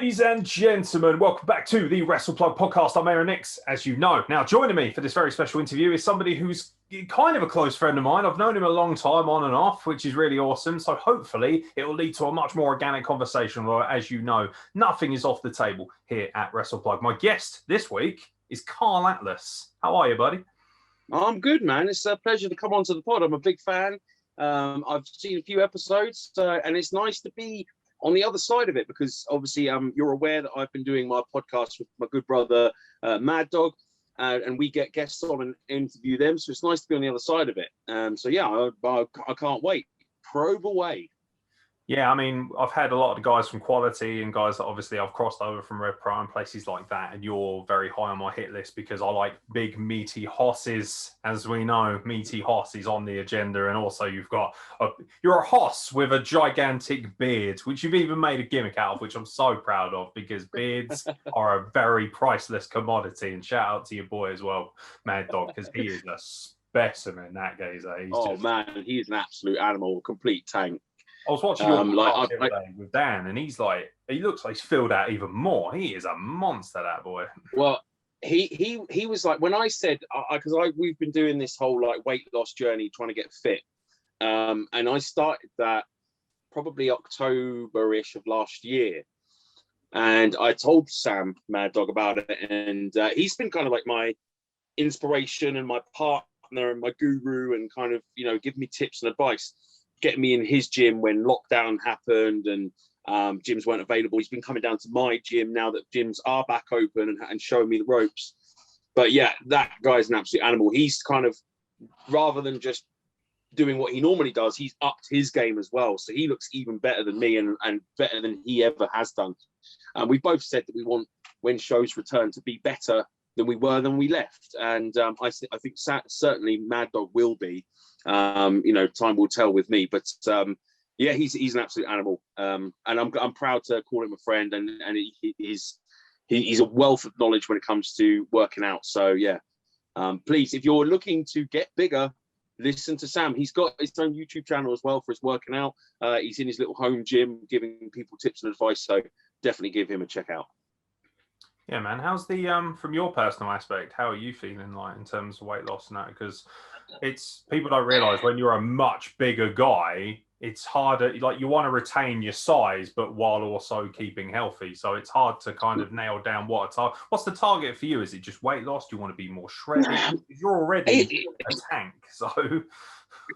Ladies and gentlemen, welcome back to the Wrestle Plug podcast. I'm Aaron Nix, as you know. Now, joining me for this very special interview is somebody who's kind of a close friend of mine. I've known him a long time on and off, which is really awesome. So hopefully it will lead to a much more organic conversation. Where, as you know, nothing is off the table here at Wrestle Plug. My guest this week is Karl Atlas. How are you, buddy? I'm good, man. It's a pleasure to come onto the pod. I'm a big fan. I've seen a few episodes, and it's nice to be on the other side of it, because obviously you're aware that I've been doing my podcast with my good brother Mad Dog, and we get guests on and interview them, so it's nice to be on the other side of it. So yeah, I can't wait. Probe away. Yeah, I mean, I've had a lot of guys from Quality and guys that obviously I've crossed over from Red Pro and places like that, and you're very high on my hit list because I like big, meaty hosses. As we know, meaty hoss is on the agenda, and also you're a hoss with a gigantic beard, which you've even made a gimmick out of, which I'm so proud of, because beards are a very priceless commodity. And shout out to your boy as well, Mad Dog, because he is a specimen, that geezer. Man, he is an absolute animal, a complete tank. I was watching your podcast the other day with Dan, and he looks like he's filled out even more. He is a monster, that boy. Well, he was like, when I said, because we've been doing this whole like weight loss journey, trying to get fit, and I started that probably October-ish of last year, and I told Sam Mad Dog about it, and he's been kind of like my inspiration and my partner and my guru, and kind of give me tips and advice, getting me in his gym when lockdown happened and gyms weren't available. He's been coming down to my gym now that gyms are back open and showing me the ropes. But yeah, that guy's an absolute animal. He's kind of, rather than just doing what he normally does, he's upped his game as well. So he looks even better than me and better than he ever has done. We both said that we want, when shows return, to be better than we were when we left. And I think certainly Mad Dog will be. Time will tell with me, but yeah, he's an absolute animal, and I'm proud to call him a friend, and he's a wealth of knowledge when it comes to working out. So yeah, please, if you're looking to get bigger, listen to Sam. He's got his own YouTube channel as well for his working out. He's in his little home gym giving people tips and advice, so definitely give him a check out. Yeah, man. How's the from your personal aspect, how are you feeling like in terms of weight loss now? Because it's, people don't realize when you're a much bigger guy, it's harder. Like, you want to retain your size, but while also keeping healthy. So it's hard to kind of nail down what's the target for you? Is it just weight loss? Do you want to be more shredded? You're already a tank, so.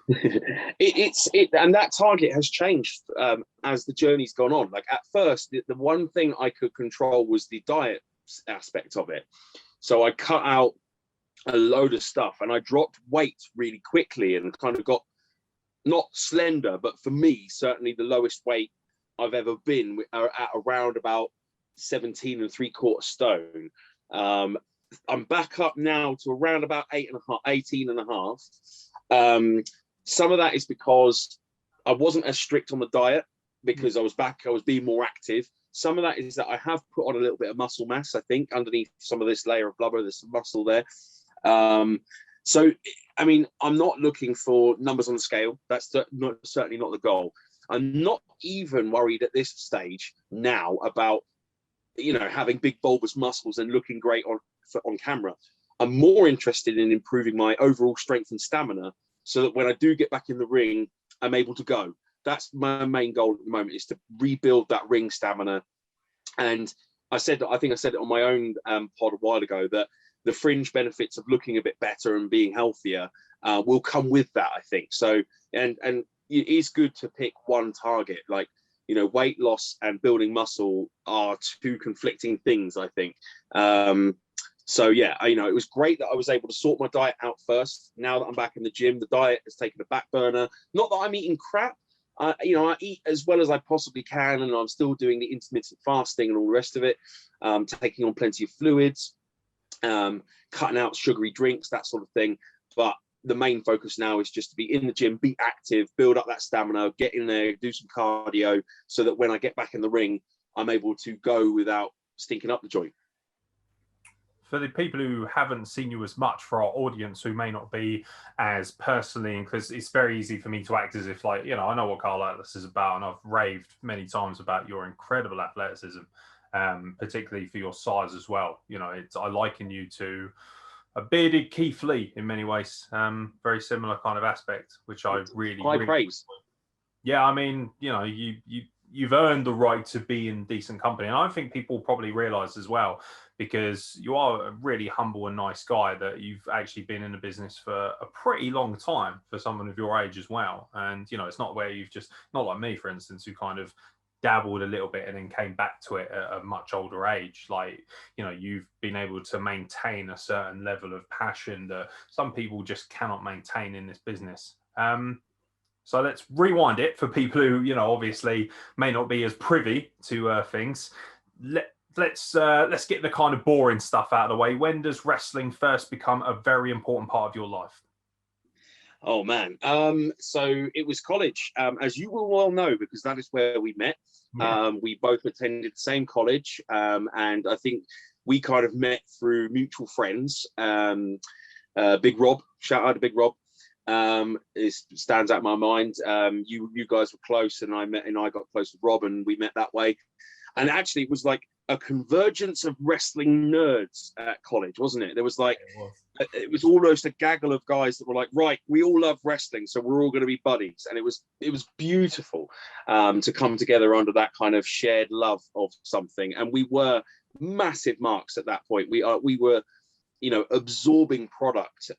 And that target has changed as the journey's gone on. Like, at first, the one thing I could control was the diet aspect of it. So I cut out a load of stuff and I dropped weight really quickly and kind of got not slender, but for me, certainly the lowest weight I've ever been at around about 17 3/4 stone. I'm back up now to around about 18 and a half. Some of that is because I wasn't as strict on the diet, because I was being more active. Some of that is that I have put on a little bit of muscle mass, I think, underneath some of this layer of blubber. There's some muscle there. So, I mean, I'm not looking for numbers on the scale. That's certainly not the goal. I'm not even worried at this stage now about, having big bulbous muscles and looking great on camera. I'm more interested in improving my overall strength and stamina, so that when I do get back in the ring, I'm able to go. That's my main goal at the moment, is to rebuild that ring stamina. And I think I said it on my own pod a while ago, that the fringe benefits of looking a bit better and being healthier will come with that, I think. So, and it is good to pick one target. Like, weight loss and building muscle are two conflicting things, I think. So yeah, it was great that I was able to sort my diet out first. Now that I'm back in the gym, the diet has taken a back burner. Not that I'm eating crap. I eat as well as I possibly can, and I'm still doing the intermittent fasting and all the rest of it, taking on plenty of fluids, cutting out sugary drinks, that sort of thing. But the main focus now is just to be in the gym, be active, build up that stamina, get in there, do some cardio, so that when I get back in the ring, I'm able to go without stinking up the joint. For the people who haven't seen you as much, for our audience who may not be as personally, because it's very easy for me to act as if, like, I know what Karl Atlas is about, and I've raved many times about your incredible athleticism. particularly for your size as well. You know, I liken you to a bearded Keith Lee in many ways. Very similar kind of aspect, which I really praise. Yeah, I mean, you know, you've earned the right to be in decent company, and I think people probably realise as well, because you are a really humble and nice guy, that you've actually been in the business for a pretty long time for someone of your age as well. And you know, it's not where you've just, not like me, for instance, who kind of dabbled a little bit and then came back to it at a much older age. Like, you know, you've been able to maintain a certain level of passion that some people just cannot maintain in this business. So let's rewind it for people who, you know, obviously may not be as privy to things. Let's get the kind of boring stuff out of the way. When does wrestling first become a very important part of your life? Oh man, so it was college, as you will well know, because that is where we met. Yeah. We both attended the same college, and I think we kind of met through mutual friends. Big Rob, shout out to Big Rob. It stands out in my mind. You guys were close, and I got close with Rob, and we met that way. And actually, it was like a convergence of wrestling nerds at college, wasn't it? There was like, it was almost a gaggle of guys that were like, right, we all love wrestling, so we're all going to be buddies. And it was beautiful to come together under that kind of shared love of something. And we were massive marks at that point. We were, you know, absorbing product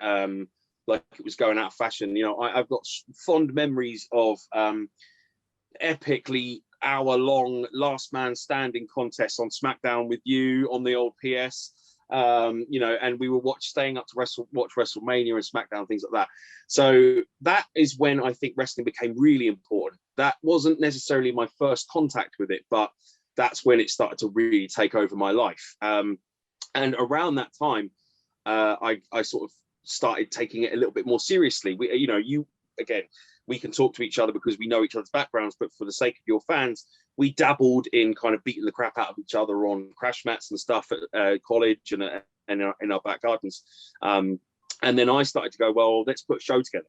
like it was going out of fashion. You know, I've got fond memories of epically hour-long last man standing contests on SmackDown with you on the old PS. You know, and we were staying up to watch WrestleMania and SmackDown, things like that. So that is when I think wrestling became really important. That wasn't necessarily my first contact with it, but that's when it started to really take over my life. And around that time, I sort of started taking it a little bit more seriously. We can talk to each other because we know each other's backgrounds, but for the sake of your fans, we dabbled in kind of beating the crap out of each other on crash mats and stuff at college and in our back gardens. And then I started to go, well, let's put a show together.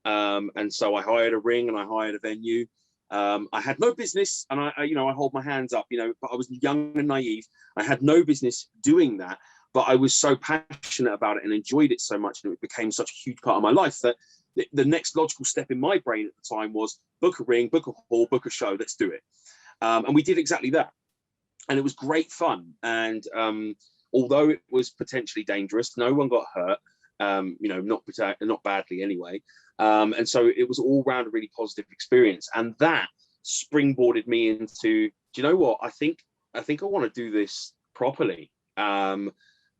And so I hired a ring and I hired a venue. I had no business, and I hold my hands up, but I was young and naive. I had no business doing that, but I was so passionate about it and enjoyed it so much, and it became such a huge part of my life that the next logical step in my brain at the time was book a ring, book a hall, book a show, let's do it. And we did exactly that. And it was great fun. And although it was potentially dangerous, no one got hurt, not badly anyway. And so it was all round a really positive experience. And that springboarded me into, do you know what? I think I want to do this properly. And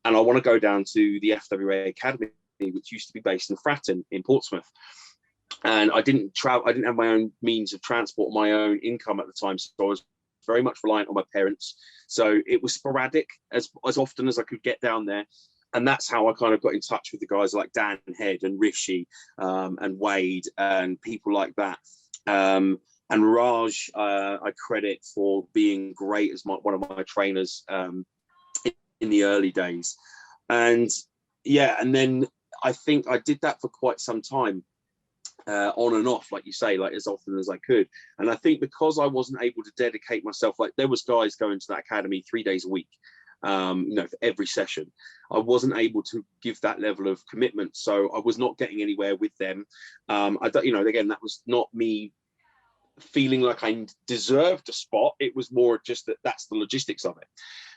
I want to go down to the FWA Academy, which used to be based in Fratton in Portsmouth. And I didn't have my own means of transport, my own income at the time. So I was very much reliant on my parents. So it was sporadic as often as I could get down there. And that's how I kind of got in touch with the guys like Dan Head and Rishi and Wade and people like that. And Raj, I credit for being great as one of my trainers in the early days. And yeah, and then I think I did that for quite some time, on and off, like you say, like as often as I could. And I think because I wasn't able to dedicate myself, like there was guys going to that academy 3 days a week, for every session. I wasn't able to give that level of commitment, so I was not getting anywhere with them. Again, that was not me feeling like I deserved a spot. It was more just that's the logistics of it.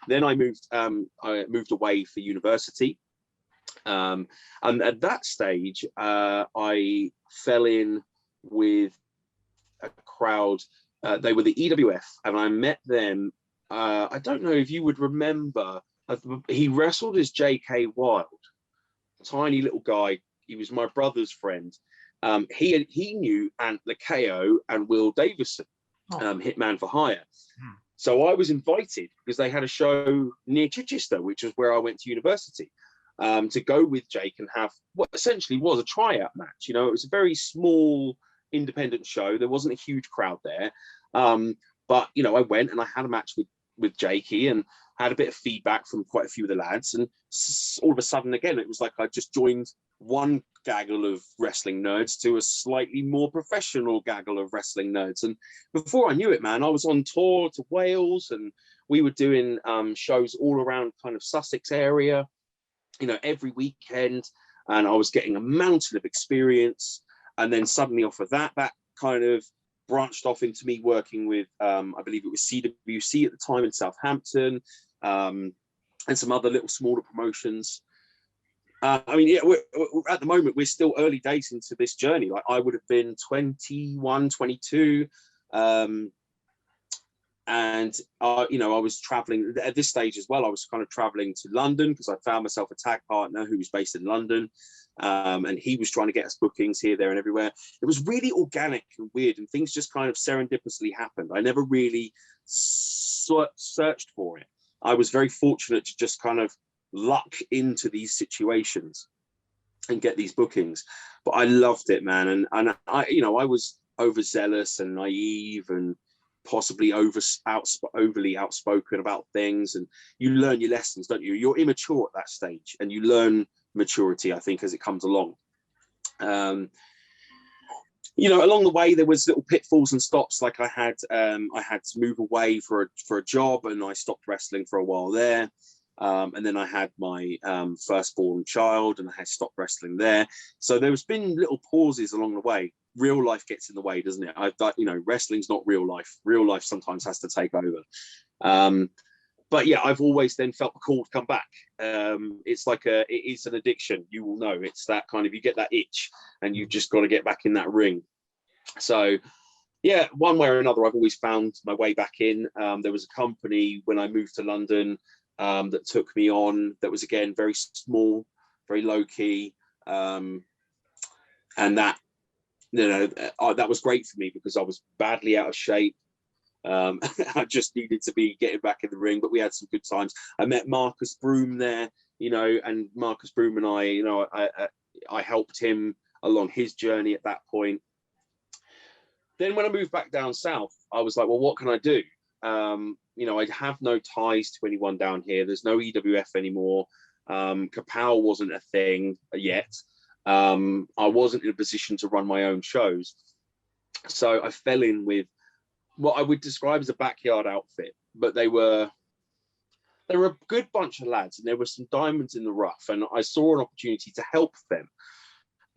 Then I moved away for university. And at that stage, I fell in with a crowd. They were the EWF, and I met them. I don't know if you would remember. He wrestled as J.K. Wild, tiny little guy. He was my brother's friend. He knew the KO and Will Davison, Hitman for Hire. So I was invited because they had a show near Chichester, which was where I went to university. To go with Jake and have what essentially was a tryout match. It was a very small independent show. There wasn't a huge crowd there. But I went and I had a match with Jakey and had a bit of feedback from quite a few of the lads. And all of a sudden, again, it was like I just joined one gaggle of wrestling nerds to a slightly more professional gaggle of wrestling nerds. And before I knew it, man, I was on tour to Wales and we were doing shows all around kind of Sussex area, you know, every weekend, and I was getting a mountain of experience. And then suddenly off of that kind of branched off into me working with, I believe it was CWC at the time in Southampton, and some other little smaller promotions. I mean, yeah, we're, at the moment, we're still early days into this journey. Like, I would have been 21, 22. And you know, I was traveling at this stage as well. I was kind of traveling to London because I found myself a tag partner who was based in London, and he was trying to get us bookings here, there, and everywhere. It was really organic and weird, and things just kind of serendipitously happened. I never really searched for it. I was very fortunate to just kind of luck into these situations and get these bookings. But I loved it, man, and I, you know, I was overzealous and naive and possibly overly outspoken about things, and you learn your lessons, don't you? You're immature at that stage, and you learn maturity, I think, as it comes along. You know, along the way there was little pitfalls and stops. Like I had to move away for a job, and I stopped wrestling for a while there. And then I had my firstborn child, and I had stopped wrestling there. So there's been little pauses along the way. Real life gets in the way, doesn't it? You know, wrestling's not real life. Real life sometimes has to take over. But yeah, I've always then felt the call to come back. It's like it is an addiction. You will know. It's that kind of, you get that itch, and you've just got to get back in that ring. So yeah, one way or another, I've always found my way back in. There was a company when I moved to London that took me on, that was, again, very small, very low key, and that, you know, that was great for me because I was badly out of shape. I just needed to be getting back in the ring, but we had some good times. I met Marcus Broom there, you know, and Marcus Broom and I, you know, I helped him along his journey at that point. Then when I moved back down south, I was like, well, what can I do? You know, I have no ties to anyone down here. There's no EWF anymore. Kapow wasn't a thing yet. I wasn't in a position to run my own shows. So I fell in with what I would describe as a backyard outfit, but they were a good bunch of lads, and there were some diamonds in the rough, and I saw an opportunity to help them.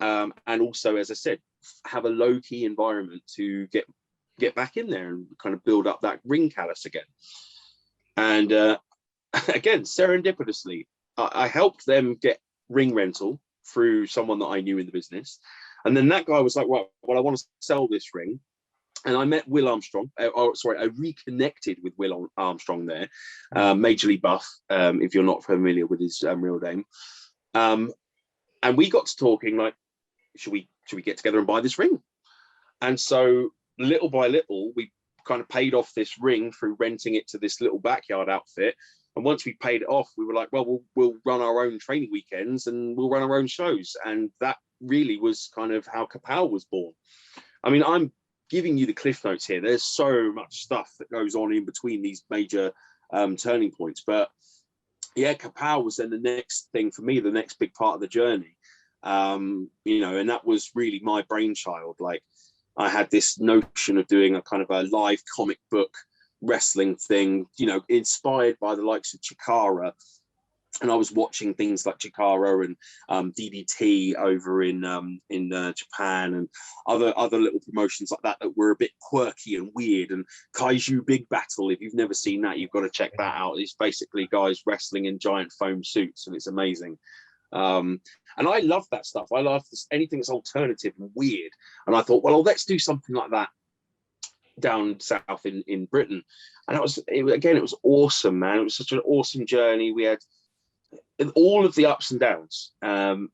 And also, as I said, have a low-key environment to get back in there and kind of build up that ring callus again. And again, serendipitously, I helped them get ring rental through someone that I knew in the business. And then that guy was like, well, I want to sell this ring. And I met Will Armstrong. I reconnected with Will Armstrong there, Major League Buff, if you're not familiar with his real name. And we got to talking, like, should we get together and buy this ring? And so little by little, we kind of paid off this ring through renting it to this little backyard outfit. And once we paid it off, we were like, well, we'll run our own training weekends and we'll run our own shows. And that really was kind of how Kapow was born. I mean, I'm giving you the cliff notes here. There's so much stuff that goes on in between these major turning points. But yeah, Kapow was then the next thing for me, the next big part of the journey. You know, and that was really my brainchild. Like, I had this notion of doing a kind of a live comic book wrestling thing, you know, inspired by the likes of Chikara. And I was watching things like Chikara and DDT over in Japan, and other little promotions like that were a bit quirky and weird. And Kaiju Big Battle, if you've never seen that, you've got to check that out. It's basically guys wrestling in giant foam suits, and it's amazing. And I love that stuff. I love anything that's alternative and weird. And I thought, well, let's do something like that down south in Britain. And it was awesome, man. It was such an awesome journey. We had all of the ups and downs.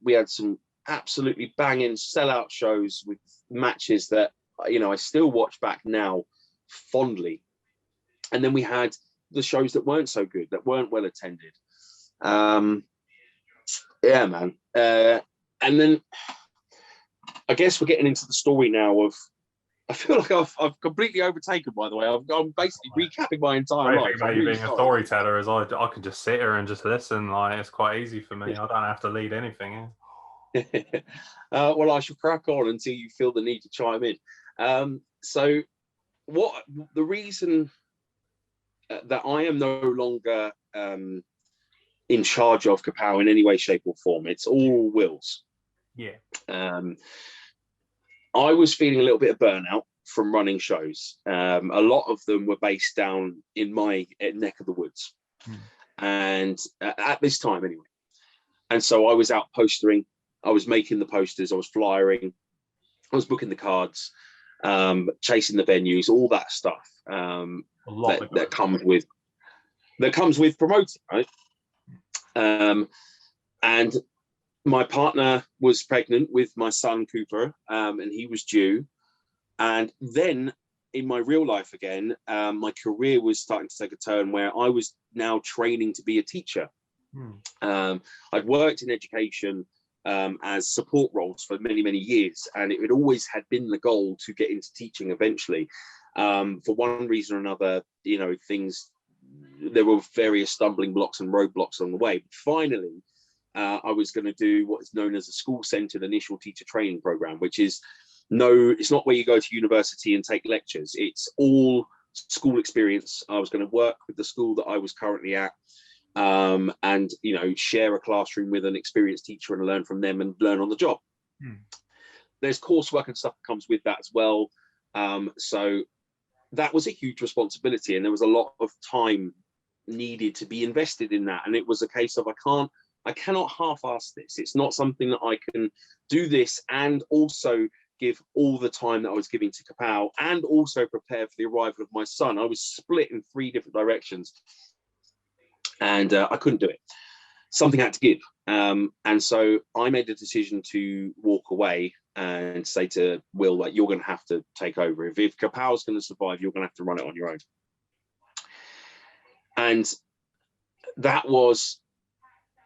We had some absolutely banging sellout shows with matches that, you know, I still watch back now fondly. And then we had the shows that weren't so good, that weren't well attended. Yeah, man. And then I guess we're getting into the story now of, I feel like I've completely overtaken, by the way. I'm basically recapping my entire life. About you being a storyteller is I can just sit here and just listen. Like, it's quite easy for me. I don't have to lead anything. Well, I shall crack on until you feel the need to chime in. So what the reason that I am no longer in charge of Kapow in any way, shape, or form. It's all Will's. Yeah. I was feeling a little bit of burnout from running shows. A lot of them were based down in my neck of the woods, and at this time anyway. And so I was out postering, I was making the posters, I was flyering, I was booking the cards, chasing the venues, all that stuff that comes with promoting, right? And my partner was pregnant with my son Cooper, and he was due. And then in my real life again, my career was starting to take a turn where I was now training to be a teacher. I'd worked in education as support roles for many, many years, and it always had been the goal to get into teaching eventually. For one reason or another, you know, there were various stumbling blocks and roadblocks on the way. But finally, I was going to do what is known as a school-centered initial teacher training program, which is it's not where you go to university and take lectures. It's all school experience. I was going to work with the school that I was currently at, and, you know, share a classroom with an experienced teacher and learn from them and learn on the job. There's coursework and stuff that comes with that as well. So that was a huge responsibility, and there was a lot of time needed to be invested in that. And it was a case of I cannot half-ass this. It's not something that I can do this and also give all the time that I was giving to Kapow and also prepare for the arrival of my son. I was split in 3 different directions, and I couldn't do it. Something had to give. And so I made a decision to walk away and say to Will, like, you're going to have to take over. If Kapow's going to survive, you're going to have to run it on your own. And that was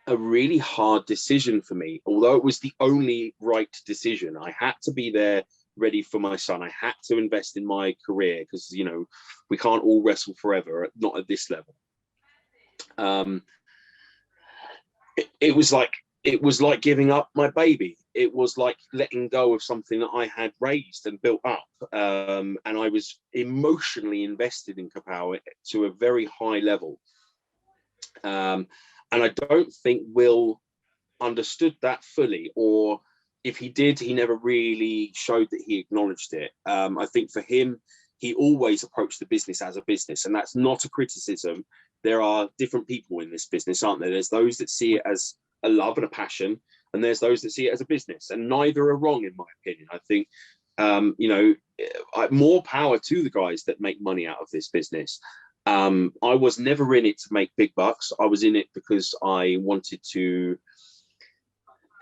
a really hard decision for me, although it was the only right decision. I had to be there ready for my son. I had to invest in my career because, you know, we can't all wrestle forever, not at this level. It was like giving up my baby. It was like letting go of something that I had raised and built up. And I was emotionally invested in Kapow to a very high level. And I don't think Will understood that fully, or if he did, he never really showed that he acknowledged it. I think for him, he always approached the business as a business, and that's not a criticism. There are different people in this business, aren't there? There's those that see it as a love and a passion, and there's those that see it as a business, and neither are wrong, in my opinion. I think, you know, more power to the guys that make money out of this business. I was never in it to make big bucks. I was in it because I wanted to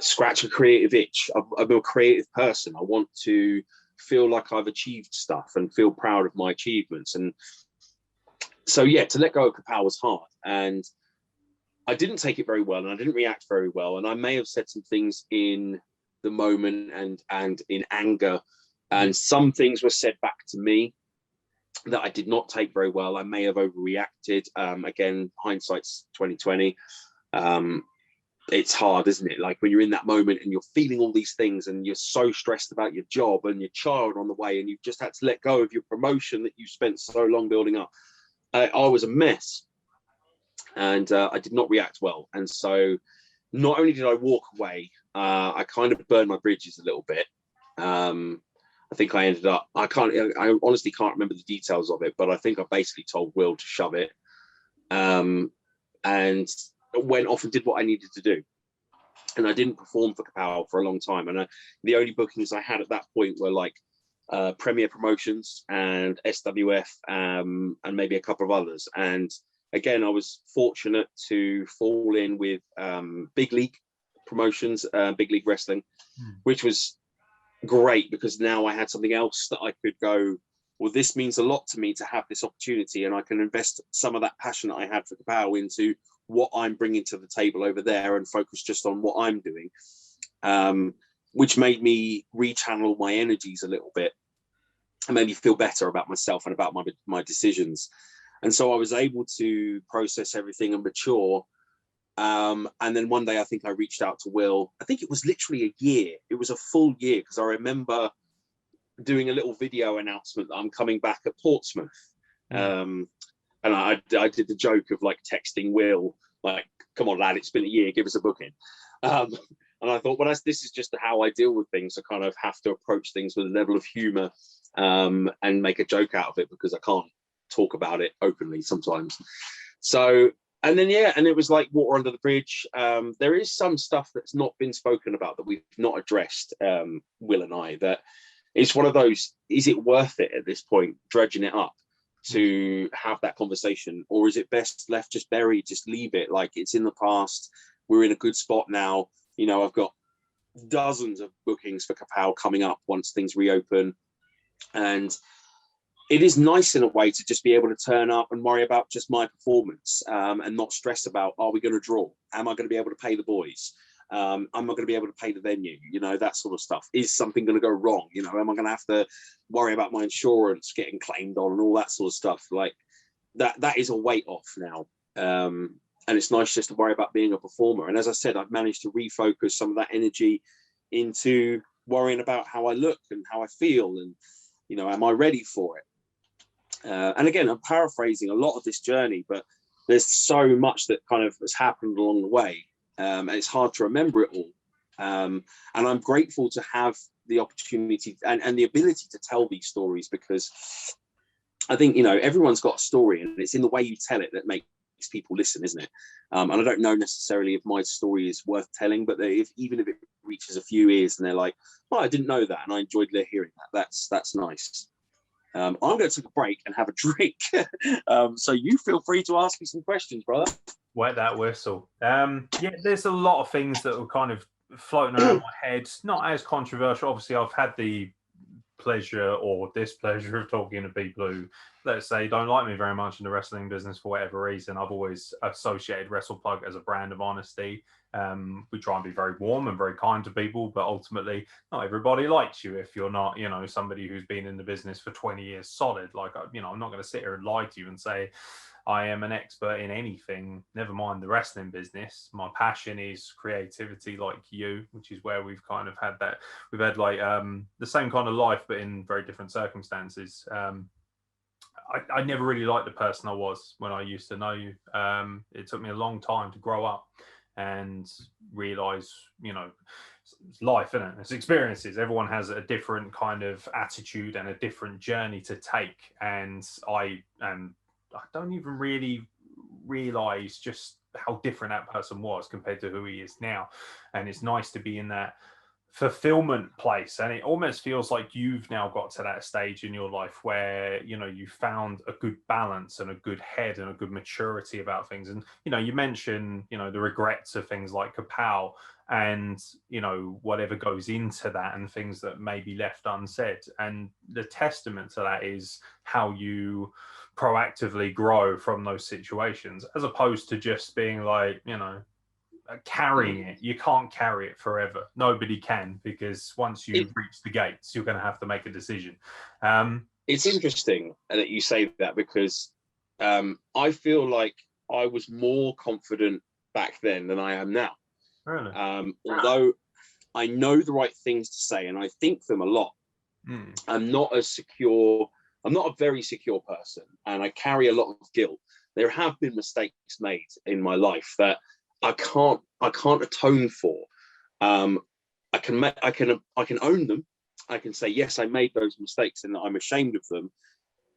scratch a creative itch. I'm a creative person. I want to feel like I've achieved stuff and feel proud of my achievements. And so, yeah, to let go of Kapow was hard. And I didn't take it very well, and I didn't react very well. And I may have said some things in the moment and in anger, and some things were said back to me that I did not take very well. I may have overreacted. Again, hindsight's 2020. It's hard, isn't it? Like when you're in that moment and you're feeling all these things and you're so stressed about your job and your child on the way, and you've just had to let go of your promotion that you spent so long building up. I was a mess, and I did not react well. And so not only did I walk away, I kind of burned my bridges a little bit. I think I ended up, I honestly can't remember the details of it, but I think I basically told Will to shove it, and went off and did what I needed to do. And I didn't perform for Kapow for a long time. And the only bookings I had at that point were like Premier Promotions and SWF, and maybe a couple of others. And again, I was fortunate to fall in with Big League Promotions, Big League Wrestling, which was great because now I had something else that I could go, well, this means a lot to me to have this opportunity, and I can invest some of that passion that I had for Kapow into what I'm bringing to the table over there and focus just on what I'm doing, which made me rechannel my energies a little bit and made me feel better about myself and about my decisions. And so I was able to process everything and mature. And then one day I think I reached out to Will. I think it was literally a year. It was a full year, because I remember doing a little video announcement that I'm coming back at Portsmouth. And I did the joke of like texting Will, like, come on, lad, it's been a year, give us a booking. And I thought, well, this is just how I deal with things. I kind of have to approach things with a level of humor and make a joke out of it, because I can't talk about it openly sometimes. So, and then, yeah, and it was like water under the bridge. There is some stuff that's not been spoken about that we've not addressed, Will and I, that it's one of those, is it worth it at this point, dredging it up to have that conversation? Or is it best left just buried, just leave it, like it's in the past, we're in a good spot now. You know, I've got dozens of bookings for Kapow coming up once things reopen. And it is nice in a way to just be able to turn up and worry about just my performance, and not stress about, are we going to draw? Am I going to be able to pay the boys? Am I going to be able to pay the venue? You know, that sort of stuff. Is something going to go wrong? You know, am I going to have to worry about my insurance getting claimed on and all that sort of stuff? Like that is a weight off now. And it's nice just to worry about being a performer. And as I said, I've managed to refocus some of that energy into worrying about how I look and how I feel, and, you know, am I ready for it? And again, I'm paraphrasing a lot of this journey, but there's so much that kind of has happened along the way, and it's hard to remember it all. And I'm grateful to have the opportunity and the ability to tell these stories, because I think, you know, everyone's got a story, and it's in the way you tell it that makes people listen, isn't it? And I don't know necessarily if my story is worth telling, but even if it reaches a few ears and they're like, oh, I didn't know that, and I enjoyed hearing that, that's nice. I'm going to take a break and have a drink. So you feel free to ask me some questions, brother. Wet that whistle. Yeah, there's a lot of things that were kind of floating around my head, not as controversial. Obviously, I've had the pleasure or displeasure of talking to people who, let's say, don't like me very much in the wrestling business for whatever reason. I've always associated Wrestle Plug as a brand of honesty. We try and be very warm and very kind to people, but ultimately not everybody likes you if you're not, you know, somebody who's been in the business for 20 years solid. Like, you know, I'm not going to sit here and lie to you and say I am an expert in anything, never mind the wrestling business. My passion is creativity, like you, which is where we've kind of had that. We've had like the same kind of life, but in very different circumstances. I never really liked the person I was when I used to know you. It took me a long time to grow up and realize, you know, it's life, isn't it? It's experiences. Everyone has a different kind of attitude and a different journey to take. And I don't even really realize just how different that person was compared to who he is now. And it's nice to be in that fulfillment place, and it almost feels like you've now got to that stage in your life where, you know, you found a good balance and a good head and a good maturity about things. And, you know, you mentioned, you know, the regrets of things like Kapow and, you know, whatever goes into that and things that may be left unsaid. And the testament to that is how you proactively grow from those situations, as opposed to just being like, you know, carrying it. You can't carry it forever. Nobody can, because once you reach the gates, you're going to have to make a decision. It's interesting that you say that, because I feel like I was more confident back then than I am now. Really? Although I know the right things to say and I think them a lot, I'm not a very secure person, and I carry a lot of guilt. There have been mistakes made in my life that I can't atone for. I can own them. I can say, yes, I made those mistakes and I'm ashamed of them.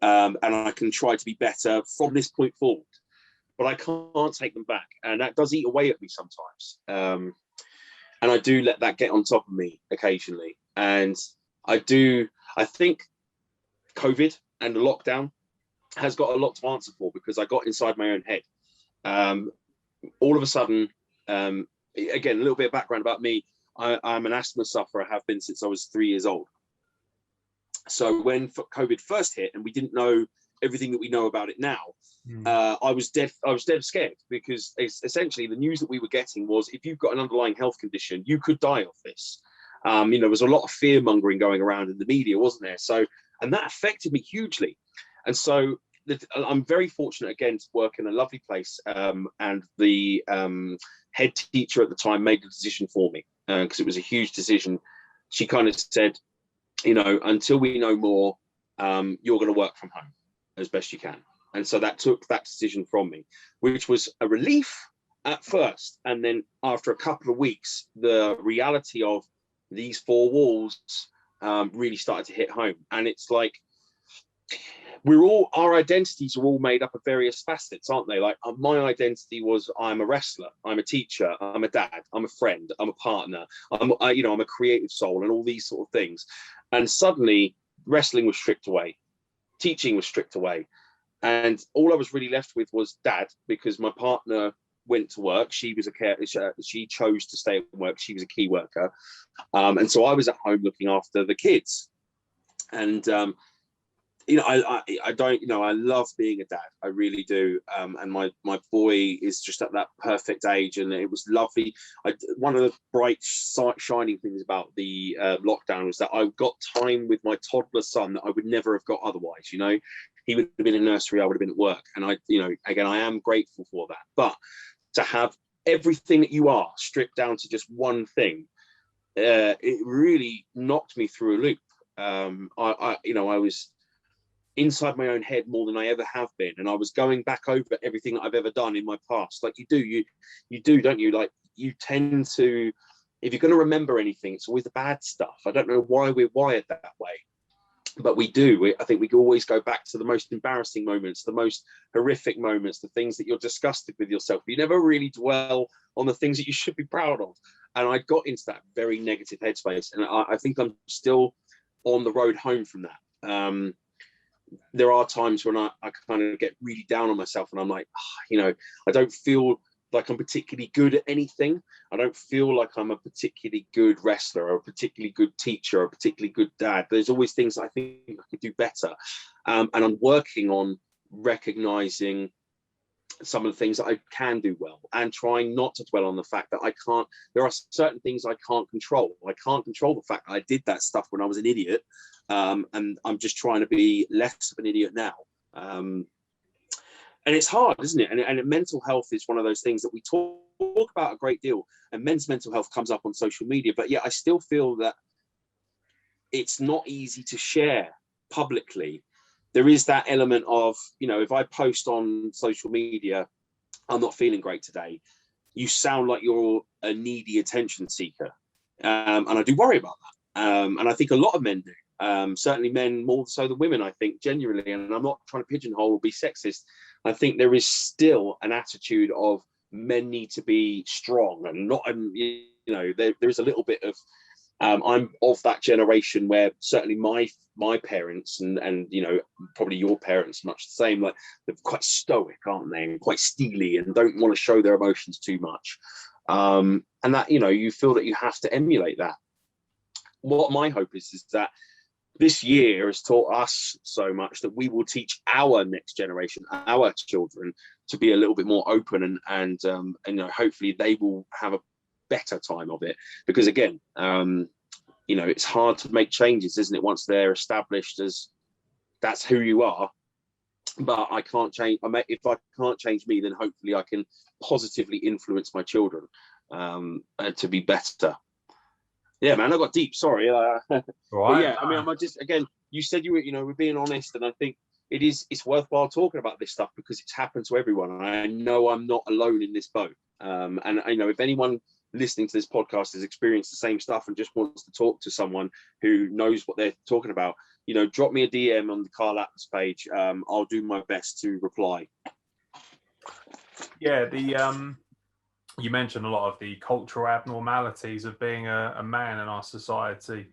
And I can try to be better from this point forward, but I can't take them back. And that does eat away at me sometimes. And I do let that get on top of me occasionally. And I think COVID and the lockdown has got a lot to answer for, because I got inside my own head. All of a sudden, again, a little bit of background about me. I'm an asthma sufferer. I have been since I was 3 years old. So when COVID first hit and we didn't know everything that we know about it now, I was dead scared, because essentially the news that we were getting was, if you've got an underlying health condition, you could die of this. You know, there was a lot of fear mongering going around in the media, wasn't there? So, and that affected me hugely. And so I'm very fortunate, again, to work in a lovely place. And the head teacher at the time made the decision for me, because it was a huge decision. She kind of said, you know, until we know more, you're going to work from home as best you can. And so that took that decision from me, which was a relief at first. And then after a couple of weeks, the reality of these four walls really started to hit home. And it's like, our identities are all made up of various facets, aren't they? Like my identity was, I'm a wrestler, I'm a teacher, I'm a dad, I'm a friend, I'm a partner, I'm a creative soul, and all these sort of things. And suddenly wrestling was stripped away, teaching was stripped away. And all I was really left with was dad, because my partner went to work. She was she chose to stay at work. She was a key worker. And so I was at home looking after the kids. And, I love being a dad. I really do. And my boy is just at that perfect age, and it was lovely. One of the bright, shining things about the lockdown was that I got time with my toddler son that I would never have got otherwise. He would have been in nursery, I would have been at work. And again, I am grateful for that. But to have everything that you are stripped down to just one thing, it really knocked me through a loop. I was inside my own head more than I ever have been, and I was going back over everything that I've ever done in my past. Like you do, don't you? Like you tend to, if you're going to remember anything, it's always the bad stuff. I don't know why we're wired that way, but we do. I think we always go back to the most embarrassing moments, the most horrific moments, the things that you're disgusted with yourself. You never really dwell on the things that you should be proud of. And I got into that very negative headspace, and I think I'm still on the road home from that. There are times when I kind of get really down on myself, and I'm like, I don't feel like I'm particularly good at anything. I don't feel like I'm a particularly good wrestler or a particularly good teacher or a particularly good dad. There's always things that I think I could do better. And I'm working on recognizing some of the things that I can do well, and trying not to dwell on the fact that there are certain things I can't control. I can't control the fact that I did that stuff when I was an idiot. And I'm just trying to be less of an idiot now. And it's hard, isn't it? And mental health is one of those things that we talk about a great deal, and men's mental health comes up on social media. But yeah, I still feel that it's not easy to share publicly. There is that element of, if I post on social media, I'm not feeling great today, you sound like you're a needy attention seeker. And I do worry about that. And I think a lot of men do. Certainly men more so than women, I think, genuinely. And I'm not trying to pigeonhole or be sexist. I think there is still an attitude of men need to be strong, and not, there is a little bit of, I'm of that generation where certainly my parents and probably your parents much the same, like they're quite stoic, aren't they, and quite steely, and don't want to show their emotions too much. And that, you feel that you have to emulate that. What my hope is that this year has taught us so much that we will teach our next generation, our children, to be a little bit more open, and hopefully they will have a better time of it. Because again, it's hard to make changes, isn't it, once they're established as that's who you are. But I can't change. If I can't change me, then hopefully I can positively influence my children to be better. Yeah, man, I got deep. Sorry. Right. But yeah, I mean, I'm just, again, you said we're being honest, and I think it's worthwhile talking about this stuff because it's happened to everyone. And I know I'm not alone in this boat. And if anyone listening to this podcast has experienced the same stuff and just wants to talk to someone who knows what they're talking about, drop me a DM on the Karl Atlas page. I'll do my best to reply. Yeah, you mentioned a lot of the cultural abnormalities of being a man in our society.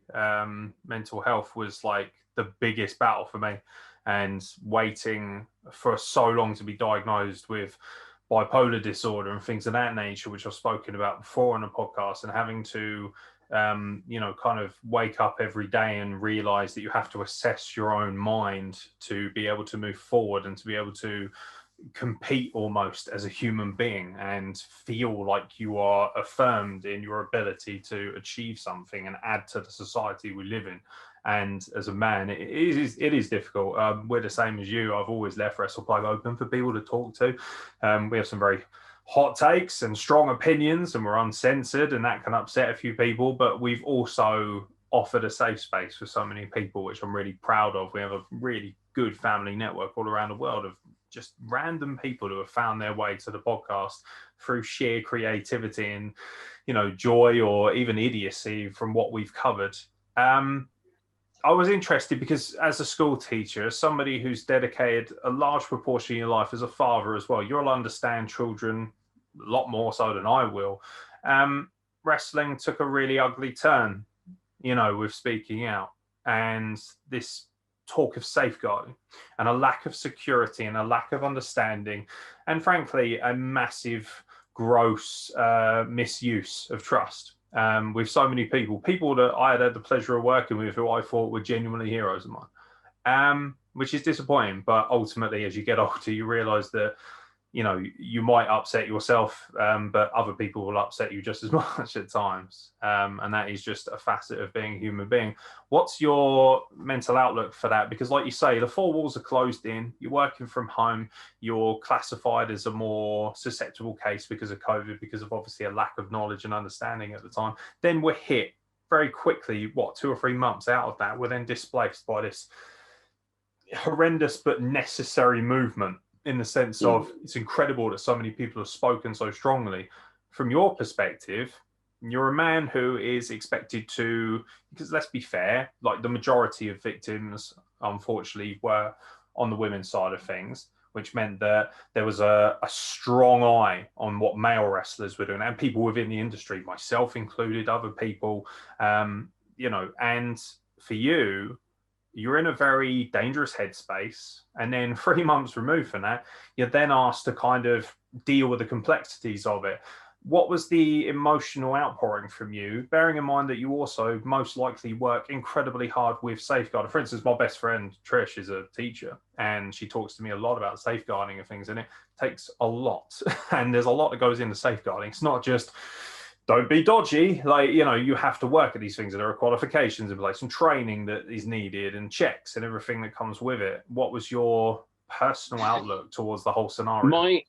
Mental health was like the biggest battle for me, and waiting for so long to be diagnosed with bipolar disorder and things of that nature, which I've spoken about before on the podcast, and having to, kind of wake up every day and realize that you have to assess your own mind to be able to move forward and to be able to compete almost as a human being and feel like you are affirmed in your ability to achieve something and add to the society we live in. And as a man, it is difficult. We're the same as you. I've always left Wrestle Plug open for people to talk to. We have some very hot takes and strong opinions, and we're uncensored, and that can upset a few people, but we've also offered a safe space for so many people, which I'm really proud of. We have a really good family network all around the world of just random people who have found their way to the podcast through sheer creativity and, you know, joy or even idiocy from what we've covered. I was interested because as a school teacher, as somebody who's dedicated a large proportion of your life as a father as well, you'll understand children a lot more so than I will. Wrestling took a really ugly turn, you know, with speaking out and this talk of safeguarding and a lack of security and a lack of understanding and frankly a massive gross misuse of trust with so many people that I had the pleasure of working with who I thought were genuinely heroes of mine, which is disappointing. But ultimately, as you get older, you realize that, you know, you might upset yourself, but other people will upset you just as much at times. And that is just a facet of being a human being. What's your mental outlook for that? Because like you say, the four walls are closed in, you're working from home, you're classified as a more susceptible case because of COVID, because of obviously a lack of knowledge and understanding at the time. Then we're hit very quickly, 2 or 3 months out of that, we're then displaced by this horrendous but necessary movement, in the sense of it's incredible that so many people have spoken so strongly. From your perspective, you're a man who is expected to, because let's be fair, like the majority of victims, unfortunately, were on the women's side of things, which meant that there was a strong eye on what male wrestlers were doing and people within the industry, myself included, other people, you know, and for you, you're in a very dangerous headspace. And then 3 months removed from that, you're then asked to kind of deal with the complexities of it. What was the emotional outpouring from you, bearing in mind that you also most likely work incredibly hard with safeguarding? For instance, my best friend, Trish, is a teacher, and she talks to me a lot about safeguarding and things, and it takes a lot. And there's a lot that goes into safeguarding. It's not just, don't be dodgy. Like, you know, you have to work at these things, and there are qualifications in place and training that is needed and checks and everything that comes with it. What was your personal outlook towards the whole scenario?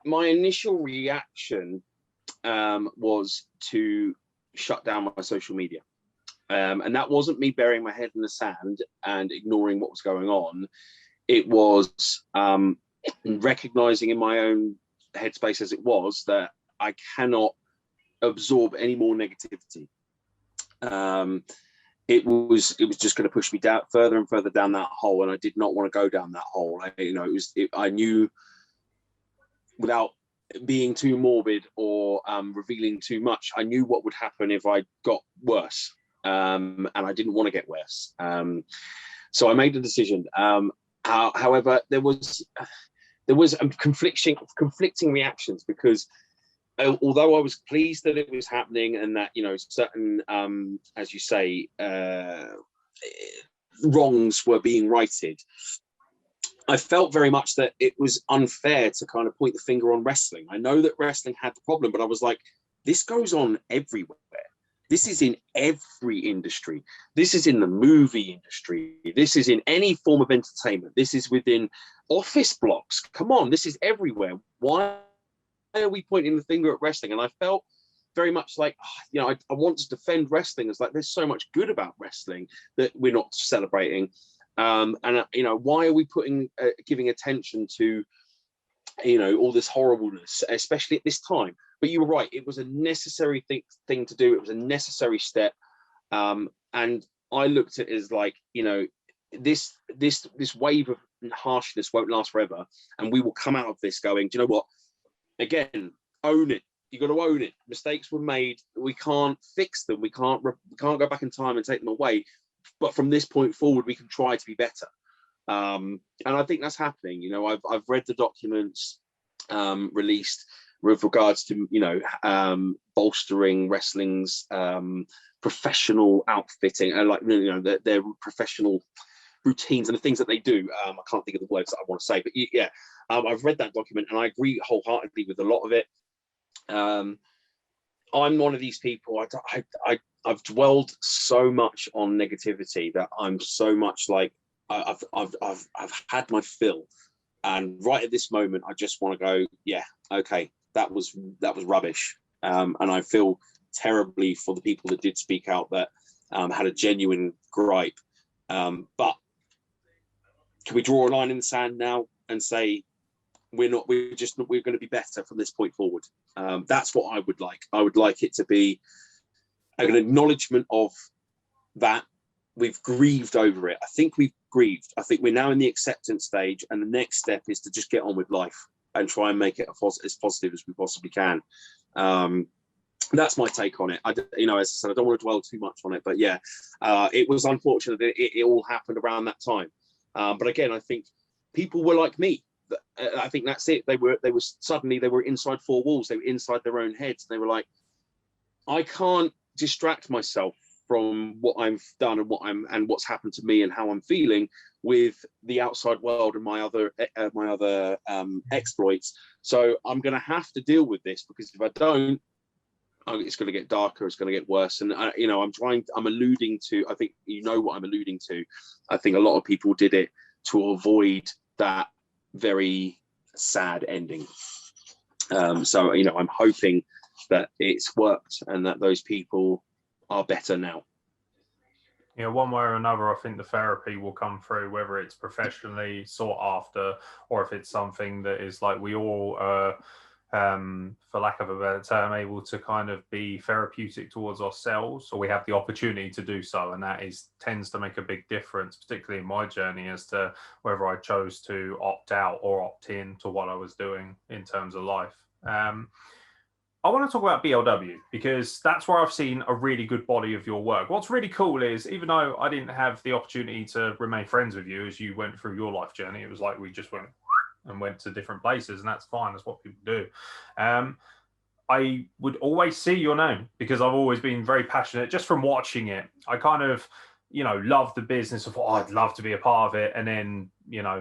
My initial reaction was to shut down my social media. And that wasn't me burying my head in the sand and ignoring what was going on. It was recognizing in my own headspace as it was that I cannot absorb any more negativity. It was just going to push me down further and further down that hole, and I did not want to go down that hole. I knew, without being too morbid or revealing too much, I knew what would happen if I got worse, and I didn't want to get worse. So I made a decision. However, there was conflicting reactions, because although I was pleased that it was happening and that, you know, certain, as you say, wrongs were being righted, I felt very much that it was unfair to kind of point the finger on wrestling. I know that wrestling had the problem, but I was like, this goes on everywhere. This is in every industry. This is in the movie industry. This is in any form of entertainment. This is within office blocks. Come on, this is everywhere. Why are we pointing the finger at wrestling? And I felt very much like, you know, I want to defend wrestling. It's like, there's so much good about wrestling that we're not celebrating. And you know, why are we giving attention to, you know, all this horribleness, especially at this time? But you were right, it was a necessary thing to do. It was a necessary step, and I looked at it as like, you know, this wave of harshness won't last forever, and we will come out of this going, do you know what? Again, own it. You got to own it. Mistakes were made. We can't fix them. We can't go back in time and take them away. But from this point forward, we can try to be better. And I think that's happening. You know, I've read the documents released with regards to, you know, bolstering wrestling's professional outfitting, and like, you know, their professional routines and the things that they do. I can't think of the words that I want to say, but yeah, I've read that document and I agree wholeheartedly with a lot of it. I'm one of these people. I've dwelled so much on negativity that I'm so much like, I've had my fill, and right at this moment I just want to go, yeah, okay, that was rubbish, and I feel terribly for the people that did speak out, that had a genuine gripe, but can we draw a line in the sand now? and say, we're going to be better from this point forward. That's what I would like. I would like it to be an acknowledgement of that. We've grieved over it. I think we've grieved. I think we're now in the acceptance stage, and the next step is to just get on with life and try and make it as positive as we possibly can. That's my take on it. As I said, I don't want to dwell too much on it, but yeah, it was unfortunate that it all happened around that time. But again, I think people were like me. I think that's it. They were inside four walls. They were inside their own heads. They were like, I can't distract myself from what I've done and what's happened to me and how I'm feeling with the outside world and my other exploits. So I'm going to have to deal with this, because if I don't, it's going to get darker. It's going to get worse. And I'm alluding to. I think what I'm alluding to. I think a lot of people did it to avoid that very sad ending. So I'm hoping that it's worked and that those people are better now. One way or another, I think the therapy will come through, whether it's professionally sought after or if it's something that is like we all, for lack of a better term, able to kind of be therapeutic towards ourselves, or we have the opportunity to do so. And that tends to make a big difference, particularly in my journey, as to whether I chose to opt out or opt in to what I was doing in terms of life. I want to talk about BLW, because that's where I've seen a really good body of your work. What's really cool is, even though I didn't have the opportunity to remain friends with you as you went through your life journey, it was like we just went to different places, and that's fine. That's what people do. I would always see your name because I've always been very passionate just from watching it. I kind of, love the business of, I'd love to be a part of it. And then,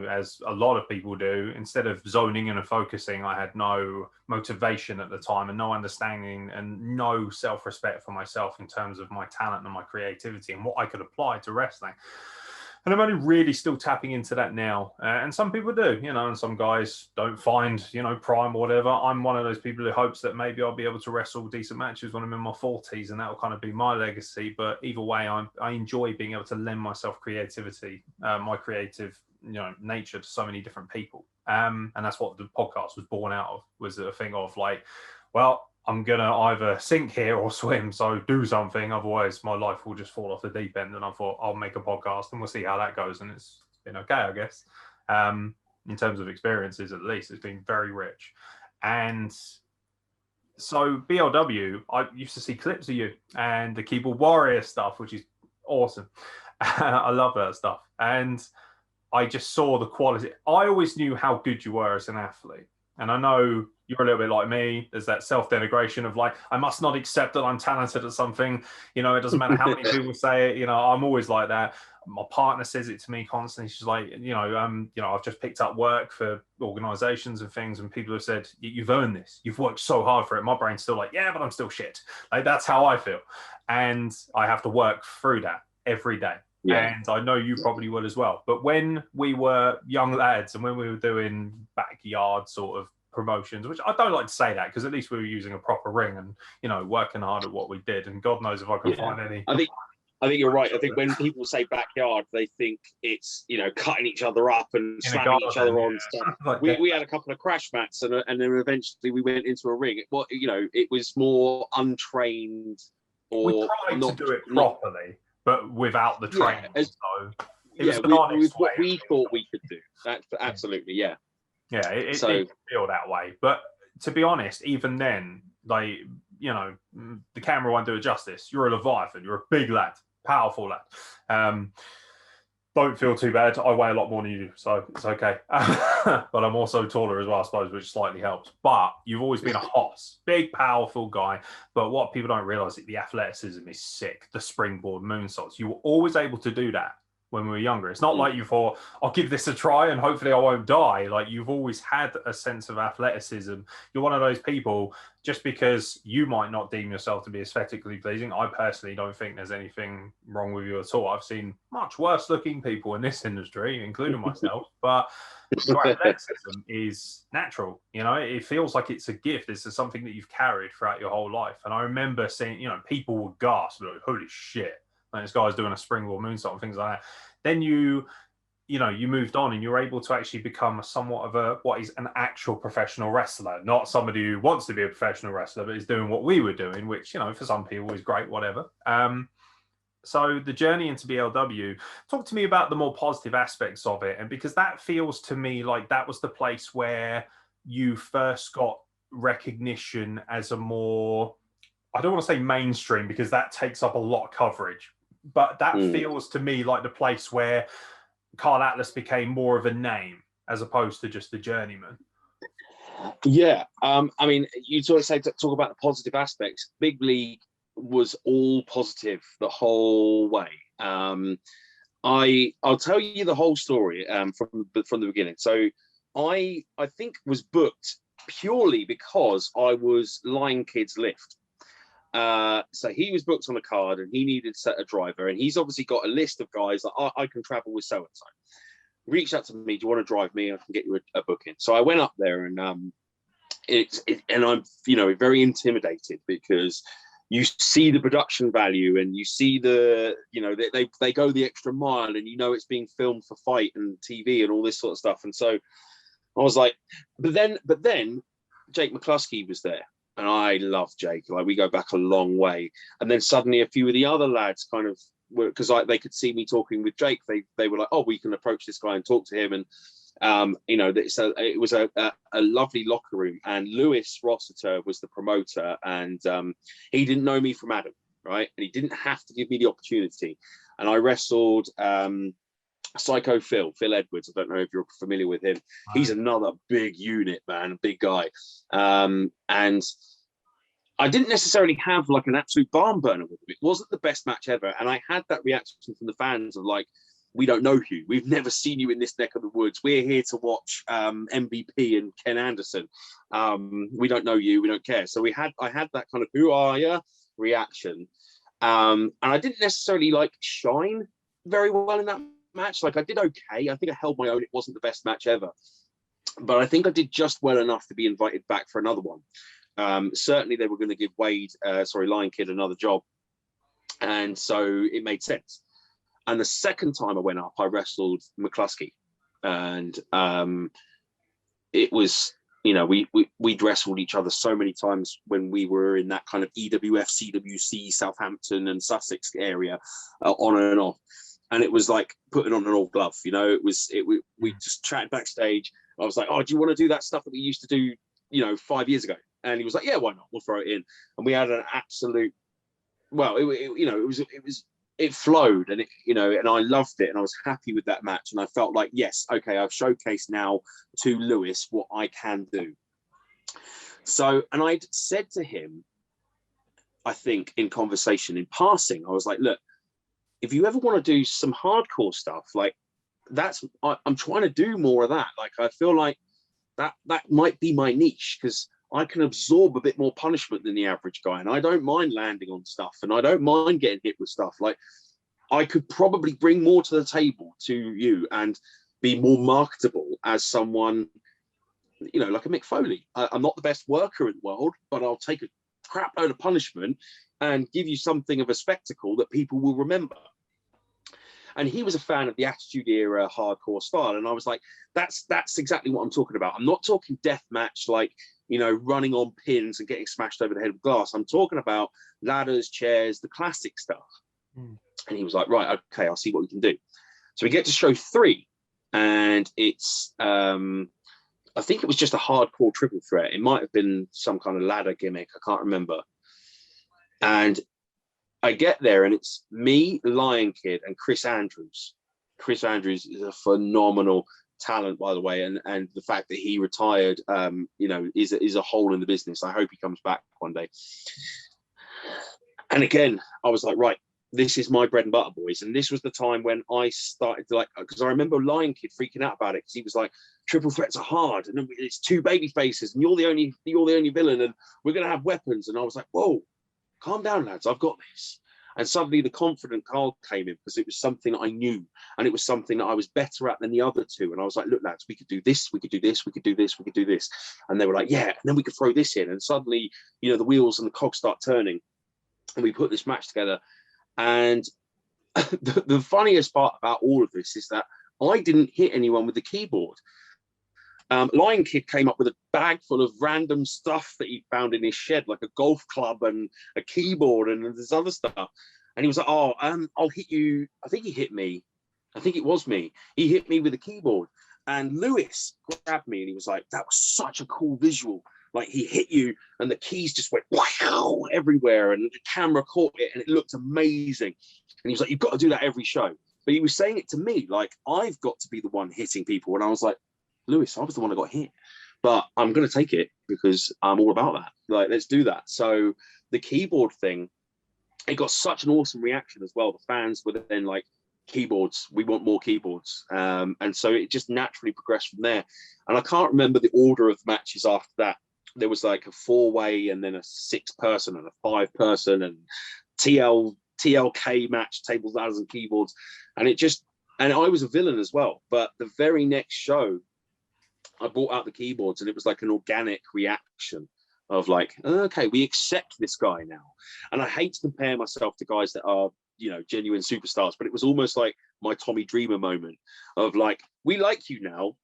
as a lot of people do, instead of zoning in and focusing, I had no motivation at the time and no understanding and no self-respect for myself in terms of my talent and my creativity and what I could apply to wrestling. And I'm only really still tapping into that now. And some people do, and some guys don't find, prime or whatever. I'm one of those people who hopes that maybe I'll be able to wrestle decent matches when I'm in my 40s, and that'll kind of be my legacy. But either way, I enjoy being able to lend myself creativity, my creative, nature to so many different people. And that's what the podcast was born out of, was a thing of like, well, I'm going to either sink here or swim, so do something. Otherwise, my life will just fall off the deep end. And I thought, I'll make a podcast and we'll see how that goes. And it's been okay, I guess. In terms of experiences, at least, it's been very rich. And so BLW, I used to see clips of you and the Keyboard Warrior stuff, which is awesome. I love that stuff. And I just saw the quality. I always knew how good you were as an athlete. And I know you're a little bit like me. There's that self-denigration of like, I must not accept that I'm talented at something. It doesn't matter how many people say it. I'm always like that. My partner says it to me constantly. She's like, I've just picked up work for organizations and things, and people have said, you've earned this. You've worked so hard for it. My brain's still like, yeah, but I'm still shit. Like, that's how I feel. And I have to work through that every day. Yeah. And I know you probably will as well. But when we were young lads and when we were doing backyard sort of promotions, which I don't like to say that because at least we were using a proper ring and, working hard at what we did. And God knows if I can find any. I think you're right. I think when people say backyard, they think it's, cutting each other up and slamming each other on stuff. Like we had a couple of crash mats and then eventually we went into a ring. It was more untrained, or we tried to do it properly. But without the training, it was what we thought we could do. Absolutely, yeah. Yeah, it did feel that way. But to be honest, even then, like, the camera won't do it justice. You're a Leviathan. You're a big lad, powerful lad. Don't feel too bad. I weigh a lot more than you do, so it's okay. But I'm also taller as well, I suppose, which slightly helps. But you've always been a hoss, big, powerful guy. But what people don't realize is the athleticism is sick. The springboard moonsaults. You were always able to do that when we were younger. It's not like you thought, I'll give this a try and hopefully I won't die. Like, you've always had a sense of athleticism. You're one of those people, just because you might not deem yourself to be aesthetically pleasing, I personally don't think there's anything wrong with you at all. I've seen much worse looking people in this industry, including myself, but your athleticism is natural. It feels like it's a gift. It's something that you've carried throughout your whole life. And I remember seeing, people would gasp, like, holy shit. Like, this guy's doing a springboard moonsault and things like that. Then you you know, you moved on and you're able to actually become somewhat of a, what is an actual professional wrestler, not somebody who wants to be a professional wrestler, but is doing what we were doing, which, you know, for some people is great, whatever. So the journey into BLW, talk to me about the more positive aspects of it. And because that feels to me like that was the place where you first got recognition as a more, I don't want to say mainstream because that takes up a lot of coverage, but that feels to me like the place where Karl Atlas became more of a name as opposed to just a journeyman. Yeah, I mean, you talk about the positive aspects. Big League was all positive the whole way. I'll tell you the whole story from the beginning. So I think was booked purely because I was Lion Kid's lift. So he was booked on a card and he needed a driver, and he's obviously got a list of guys that I can travel with so and so. Reached out to me, do you want to drive me? I can get you a booking. So I went up there, and I'm, you know, very intimidated because you see the production value and you see the, you know, they go the extra mile, and you know it's being filmed for fight and TV and all this sort of stuff. And so I was like, but then Jake McCluskey was there. And I love Jake. Like, we go back a long way. And then suddenly a few of the other lads kind of were, because they could see me talking with Jake, they were like, oh, we can approach this guy and talk to him. And you know, it was a lovely locker room. And Lewis Rossiter was the promoter, and he didn't know me from Adam, right? And he didn't have to give me the opportunity. And I wrestled Psycho Phil Edwards. I don't know if you're familiar with him. He's another big unit, man, big guy. And I didn't necessarily have like an absolute barn burner with him. It wasn't the best match ever. And I had that reaction from the fans of like, we don't know you. We've never seen you in this neck of the woods. We're here to watch MVP and Ken Anderson. We don't know you. We don't care. So I had that kind of who are you reaction. And I didn't necessarily like shine very well in that match. Like, I did okay. I think I held my own. It wasn't the best match ever, but I think I did just well enough to be invited back for another one. Certainly they were going to give Lion Kid another job, and so it made sense. And the second time I went up, I wrestled McCluskey, and it was, you know, we'd wrestled each other so many times when we were in that kind of EWF, CWC, Southampton and Sussex area, on and off. And it was like putting on an old glove, you know. We just chatted backstage. I was like, oh, do you want to do that stuff that we used to do, you know, 5 years ago? And he was like, yeah, why not? We'll throw it in. And we had an absolute, well, it flowed, and and I loved it, and I was happy with that match. And I felt like, yes, okay, I've showcased now to Lewis what I can do. So, and I'd said to him, I think in conversation, in passing, I was like, look, if you ever want to do some hardcore stuff, like I'm trying to do more of that. Like, I feel like that might be my niche, because I can absorb a bit more punishment than the average guy, and I don't mind landing on stuff, and I don't mind getting hit with stuff. Like, I could probably bring more to the table to you and be more marketable as someone, you know, like a Mick Foley. I'm not the best worker in the world, but I'll take a crap load of punishment and give you something of a spectacle that people will remember. And he was a fan of the Attitude Era hardcore style. And I was like, that's exactly what I'm talking about. I'm not talking death match, like, you know, running on pins and getting smashed over the head with glass. I'm talking about ladders, chairs, the classic stuff. And he was like, right, okay, I'll see what we can do. So we get to show 3, and it's, I think it was just a hardcore triple threat. It might have been some kind of ladder gimmick. I can't remember. And I get there, and it's me, Lion Kid, and Chris Andrews. Chris Andrews is a phenomenal talent, by the way, and the fact that he retired, you know, is a hole in the business. I hope he comes back one day. And again, I was like, right, this is my bread and butter, boys. And this was the time when I started to, like, because I remember Lion Kid freaking out about it, because he was like, triple threats are hard, and it's 2 baby faces, and you're the only villain, and we're gonna have weapons. And I was like, whoa, calm down, lads, I've got this. And suddenly the confident Karl came in, because it was something I knew, and it was something that I was better at than the other 2. And I was like, look, lads, we could do this, we could do this, we could do this, we could do this. And they were like, yeah, and then we could throw this in. And suddenly, you know, the wheels and the cogs start turning, and we put this match together. And the funniest part about all of this is that I didn't hit anyone with the keyboard. Lion Kid came up with a bag full of random stuff that he found in his shed, like a golf club and a keyboard and this other stuff. And he was like, "Oh, I'll hit you." I think he hit me. I think it was me. He hit me with a keyboard. And Lewis grabbed me and he was like, "That was such a cool visual. Like, he hit you and the keys just went wow everywhere and the camera caught it and it looked amazing." And he was like, "You've got to do that every show." But he was saying it to me, like, I've got to be the one hitting people. And I was like, "Lewis, I was the one that got hit, but I'm going to take it because I'm all about that. Like, let's do that." So the keyboard thing, it got such an awesome reaction as well. The fans were then like, "Keyboards, we want more keyboards." And so it just naturally progressed from there. And I can't remember the order of matches after that. There was like a 4-way and then a 6-person and a 5-person and TLK match, tables, ladders and keyboards. And I was a villain as well. But the very next show, I brought out the keyboards and it was like an organic reaction of like, okay, we accept this guy now. And I hate to compare myself to guys that are, genuine superstars, but it was almost like my Tommy Dreamer moment of like, we like you now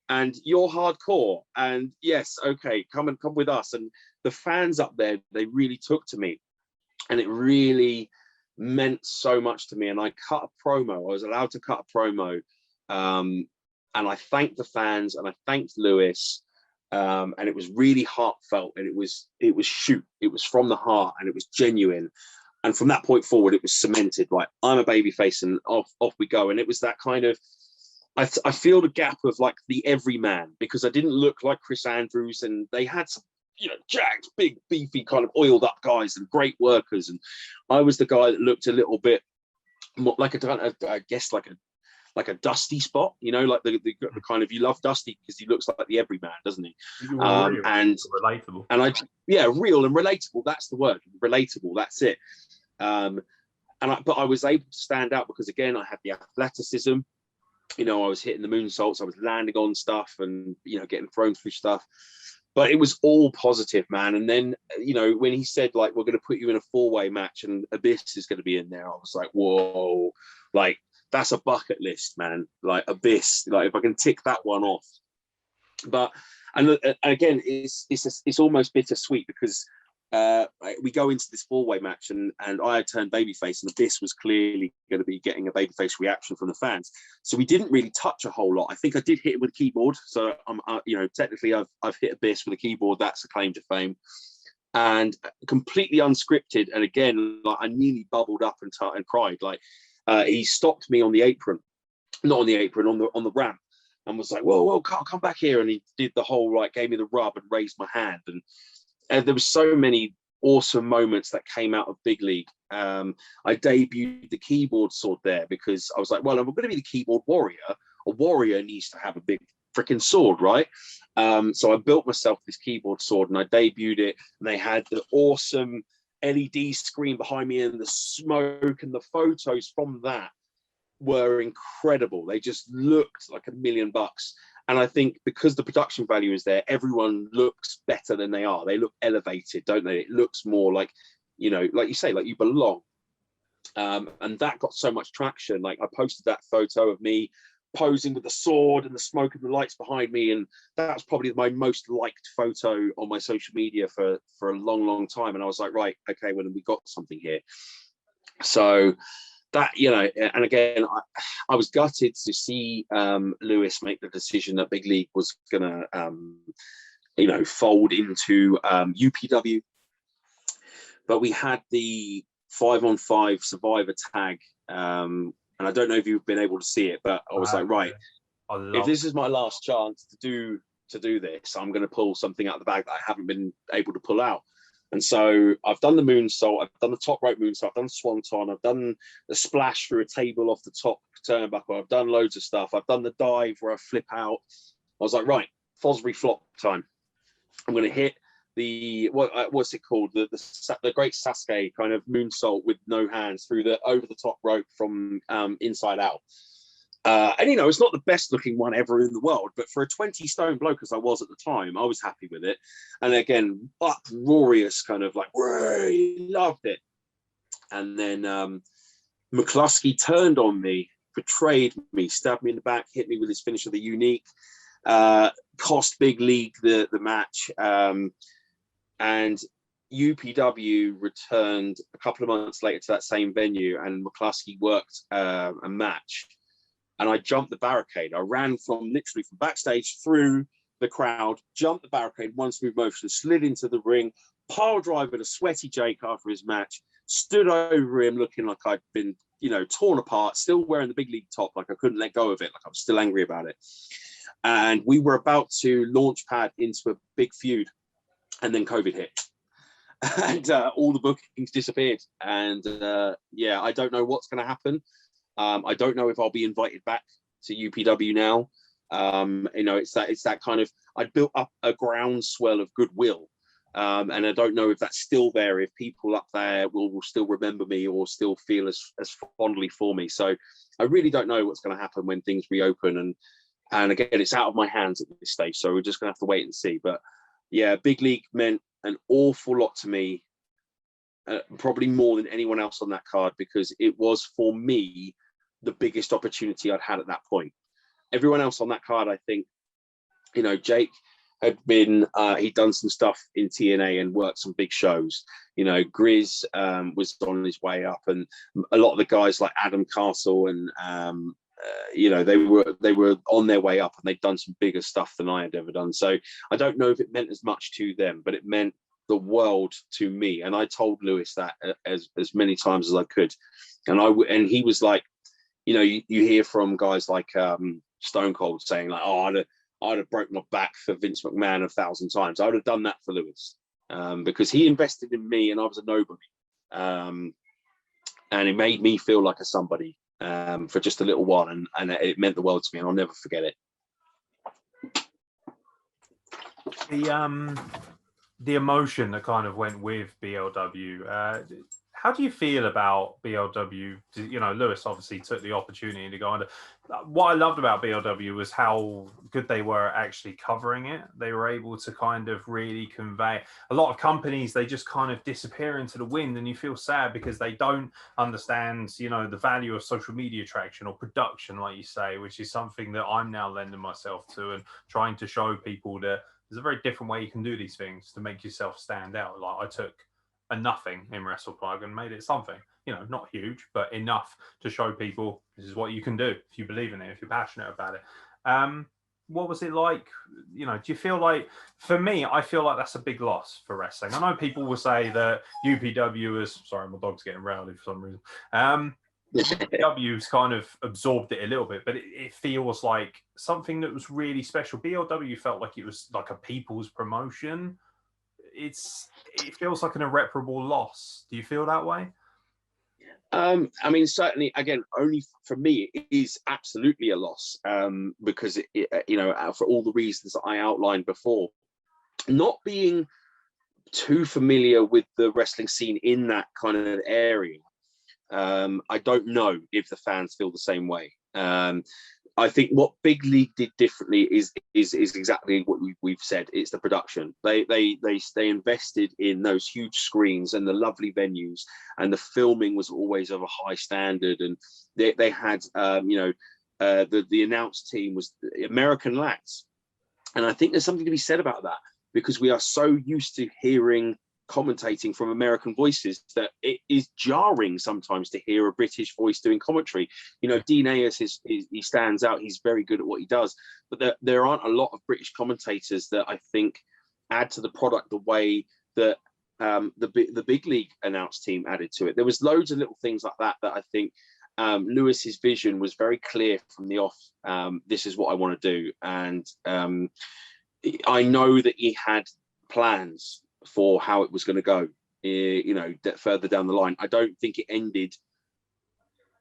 and you're hardcore. And yes, okay, come with us. And the fans up there, they really took to me and it really meant so much to me. And I cut a promo. I was allowed to cut a promo. And I thanked the fans and I thanked Lewis. And it was really heartfelt and it was from the heart and it was genuine. And from that point forward, it was cemented, like, I'm a babyface and off we go. And it was that kind of, I feel the gap of like the everyman, because I didn't look like Chris Andrews and they had some, jacked, big, beefy kind of oiled up guys and great workers. And I was the guy that looked a little bit more like I guess like a Dusty spot, like the kind of, you love Dusty because he looks like the everyman, doesn't he? Real, and relatable. And real and relatable. That's the word, relatable. That's it. But I was able to stand out because again, I had the athleticism. I was hitting the moonsaults, I was landing on stuff and getting thrown through stuff. But it was all positive, man. And then when he said like, we're going to put you in a 4-way match and Abyss is going to be in there, I was like, whoa, like that's a bucket list, man. Like Abyss, like if I can tick that one off. But and again, it's almost bittersweet because we go into this 4-way match and I had turned babyface and Abyss was clearly going to be getting a babyface reaction from the fans. So we didn't really touch a whole lot. I think I did hit it with a keyboard. So I'm, technically I've hit Abyss with a keyboard. That's a claim to fame. And completely unscripted. And again, like I nearly bubbled up and cried. Like he stopped me on the apron, not on the apron, on the ramp, and was like, "Whoa, Karl, come back here!" And he did the whole like, gave me the rub and raised my hand. And there was so many awesome moments that came out of Big League. I debuted the keyboard sword there because I was like, well, I'm going to be the keyboard warrior. A warrior needs to have a big freaking sword, right? So I built myself this keyboard sword and I debuted it. And they had the awesome LED screen behind me and the smoke and the photos from that were incredible. They just looked like $1 million. And I think because the production value is there, everyone looks better than they are. They look elevated, don't they? It looks more like, like you say, like you belong. And that got so much traction. Like I posted that photo of me posing with the sword and the smoke and the lights behind me. And that's probably my most liked photo on my social media for a long, long time. And I was like, right, okay, well, we got something here. So that, and again, I was gutted to see Lewis make the decision that Big League was gonna, fold into UPW. But we had the 5-on-5 Survivor tag, and I don't know if you've been able to see it, but I was like, right, if this is my last chance to do this, I'm going to pull something out of the bag that I haven't been able to pull out. And so I've done the moonsault, I've done the top rope moonsault, I've done swanton, I've done the splash through a table off the top turnbuckle, I've done loads of stuff, I've done the dive where I flip out. I was like, right, Fosbury flop time. I'm going to hit the what's it called, the great Sasuke kind of moonsault with no hands through the over the top rope from inside out. And it's not the best looking one ever in the world, but for a 20 stone bloke as I was at the time, I was happy with it. And again, uproarious kind of like, loved it. And then McCluskey turned on me betrayed me, stabbed me in the back, hit me with his finish of the unique, cost Big League the match. And UPW returned a couple of months later to that same venue, and McCluskey worked a match. And I jumped the barricade. I ran literally from backstage through the crowd, jumped the barricade, one smooth motion, slid into the ring, pile driver to Sweaty Jake after his match, stood over him looking like I'd been, torn apart, still wearing the Big League top, like I couldn't let go of it, like I was still angry about it. And we were about to launch pad into a big feud, and then COVID hit. And all the bookings disappeared. And I don't know what's going to happen. I don't know if I'll be invited back to UPW now. It's that kind of, I built up a groundswell of goodwill. And I don't know if that's still there, if people up there will still remember me or still feel as fondly for me. So I really don't know what's going to happen when things reopen. And again, it's out of my hands at this stage. So we're just going to have to wait and see. But yeah, Big League meant an awful lot to me, probably more than anyone else on that card, because it was, for me, the biggest opportunity I'd had at that point. Everyone else on that card, I think, Jake had been, he'd done some stuff in TNA and worked some big shows. Grizz was on his way up, and a lot of the guys like Adam Castle and they were on their way up, and they'd done some bigger stuff than I had ever done. So I don't know if it meant as much to them, but it meant the world to me. And I told Lewis that as many times as I could. And he was like, you hear from guys like Stone Cold saying like, oh, I'd have broken my back for Vince McMahon 1,000 times. I would have done that for Lewis, because he invested in me and I was a nobody. And it made me feel like a somebody for just a little while, and it meant the world to me, and I'll never forget it. The emotion that kind of went with BLW. How do you feel about BLW? Lewis obviously took the opportunity to go under. What I loved about BLW was how good they were at actually covering it. They were able to kind of really convey. A lot of companies, they just kind of disappear into the wind, and you feel sad because they don't understand, the value of social media traction or production, like you say, which is something that I'm now lending myself to and trying to show people that there's a very different way you can do these things to make yourself stand out. Like I took a nothing in Wrestle Plug and made it something, not huge, but enough to show people this is what you can do if you believe in it, if you're passionate about it. What was it like? Do you feel like, for me, I feel like that's a big loss for wrestling. I know people will say that UPW is, sorry, my dog's getting rowdy for some reason. UPW's kind of absorbed it a little bit, but it feels like something that was really special. BLW felt like it was like a people's promotion. It feels like an irreparable loss. Do you feel that way? Certainly, again, only for me, it is absolutely a loss, because for all the reasons that I outlined before, not being too familiar with the wrestling scene in that kind of area. I don't know if the fans feel the same way. I think what Big League did differently is exactly what we've said. It's the production. They invested in those huge screens and the lovely venues, and the filming was always of a high standard. And they had the announced team was American lads, and I think there's something to be said about that, because we are so used to hearing commentating from American voices that it is jarring sometimes to hear a British voice doing commentary. Dean Ayers he stands out. He's very good at what he does, but there aren't a lot of British commentators that I think add to the product the way that the Big League announced team added to it. There was loads of little things like that I think Lewis's vision was very clear from the off. This is what I want to do, and I know that he had plans for how it was going to go, further down the line. I don't think it ended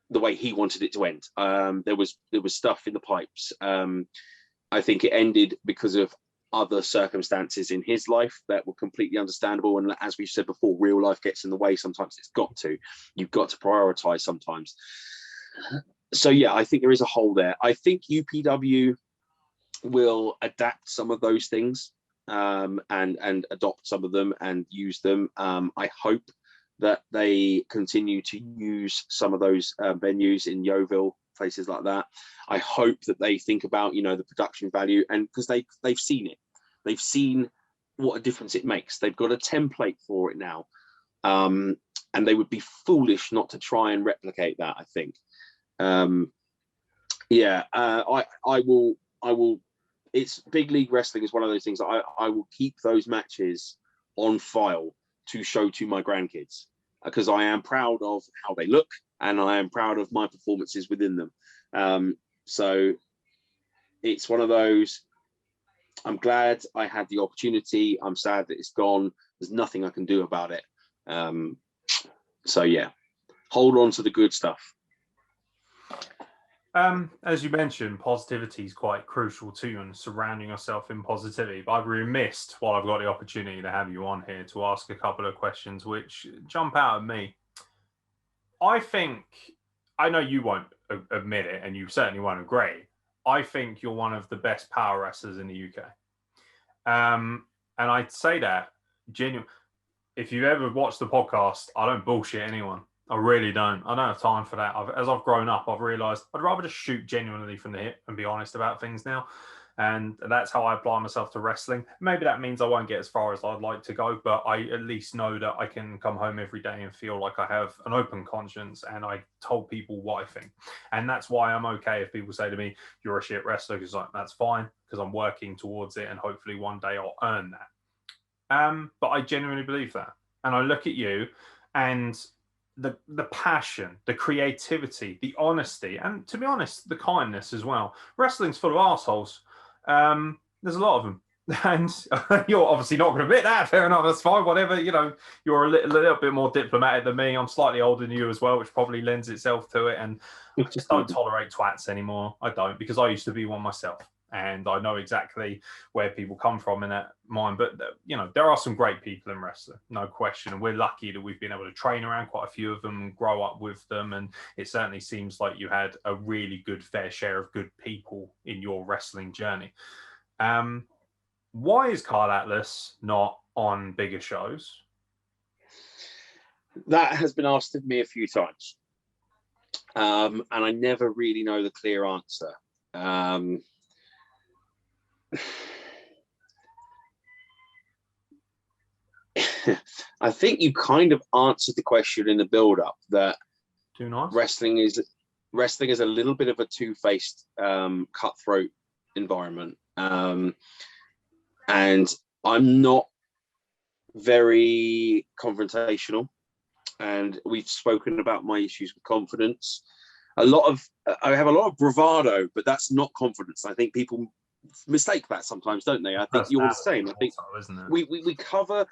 the way he wanted it to end. There was stuff in the pipes. I think it ended because of other circumstances in his life that were completely understandable. And as we've said before, real life gets in the way. Sometimes you've got to prioritize sometimes. So yeah, I think there is a hole there. I think UPW will adapt some of those things, and adopt some of them and use them. I hope that they continue to use some of those venues in Yeovil places like that. I hope that they think about, you know, the production value, and because they've seen it, they've seen what a difference it makes. They've got a template for it now, and they would be foolish not to try and replicate that, I think. I will. It's big league wrestling is one of those things that I will keep those matches on file to show to my grandkids, because I am proud of how they look and I am proud of my performances within them. So it's one of those. I'm glad I had the opportunity. I'm sad that it's gone. There's nothing I can do about it. So yeah, hold on to the good stuff. As you mentioned, positivity is quite crucial too, and surrounding yourself in positivity. But I've missed, while I've got the opportunity to have you on here, to ask a couple of questions which jump out at me. I think, I know you won't admit it, and you certainly won't agree, I think you're one of the best power wrestlers in the UK. And I'd say that genuinely. If you've ever watched the podcast, I don't bullshit anyone. I really don't. I don't have time for that. As I've grown up, I've realised I'd rather just shoot genuinely from the hip and be honest about things now. And that's how I apply myself to wrestling. Maybe that means I won't get as far as I'd like to go, but I at least know that I can come home every day and feel like I have an open conscience and I told people what I think. And that's why I'm okay if people say to me, you're a shit wrestler, because like, that's fine, because I'm working towards it and hopefully one day I'll earn that. But I genuinely believe that. And I look at you and the passion, the creativity, the honesty, and to be honest, the kindness as well. Wrestling's full of assholes. There's a lot of them. And you're obviously not going to admit that. Fair enough. That's fine. Whatever. You know, you're a little bit more diplomatic than me. I'm slightly older than you as well, which probably lends itself to it. And I just don't tolerate twats anymore. I don't, because I used to be one myself. And I know exactly where people come from in that mind. But, you know, there are some great people in wrestling, no question. And we're lucky that we've been able to train around quite a few of them, grow up with them. And it certainly seems like you had a really good fair share of good people in your wrestling journey. Why is Karl Atlas not on bigger shows? That has been asked of me a few times. And I never really know the clear answer. I think you kind of answered the question in the build-up that Too nice. wrestling is a little bit of a two-faced, cutthroat environment, and I'm not very confrontational. And we've spoken about my issues with confidence. I have a lot of bravado, but that's not confidence. I think people mistake that sometimes, don't they? I think you're the same. I think we cover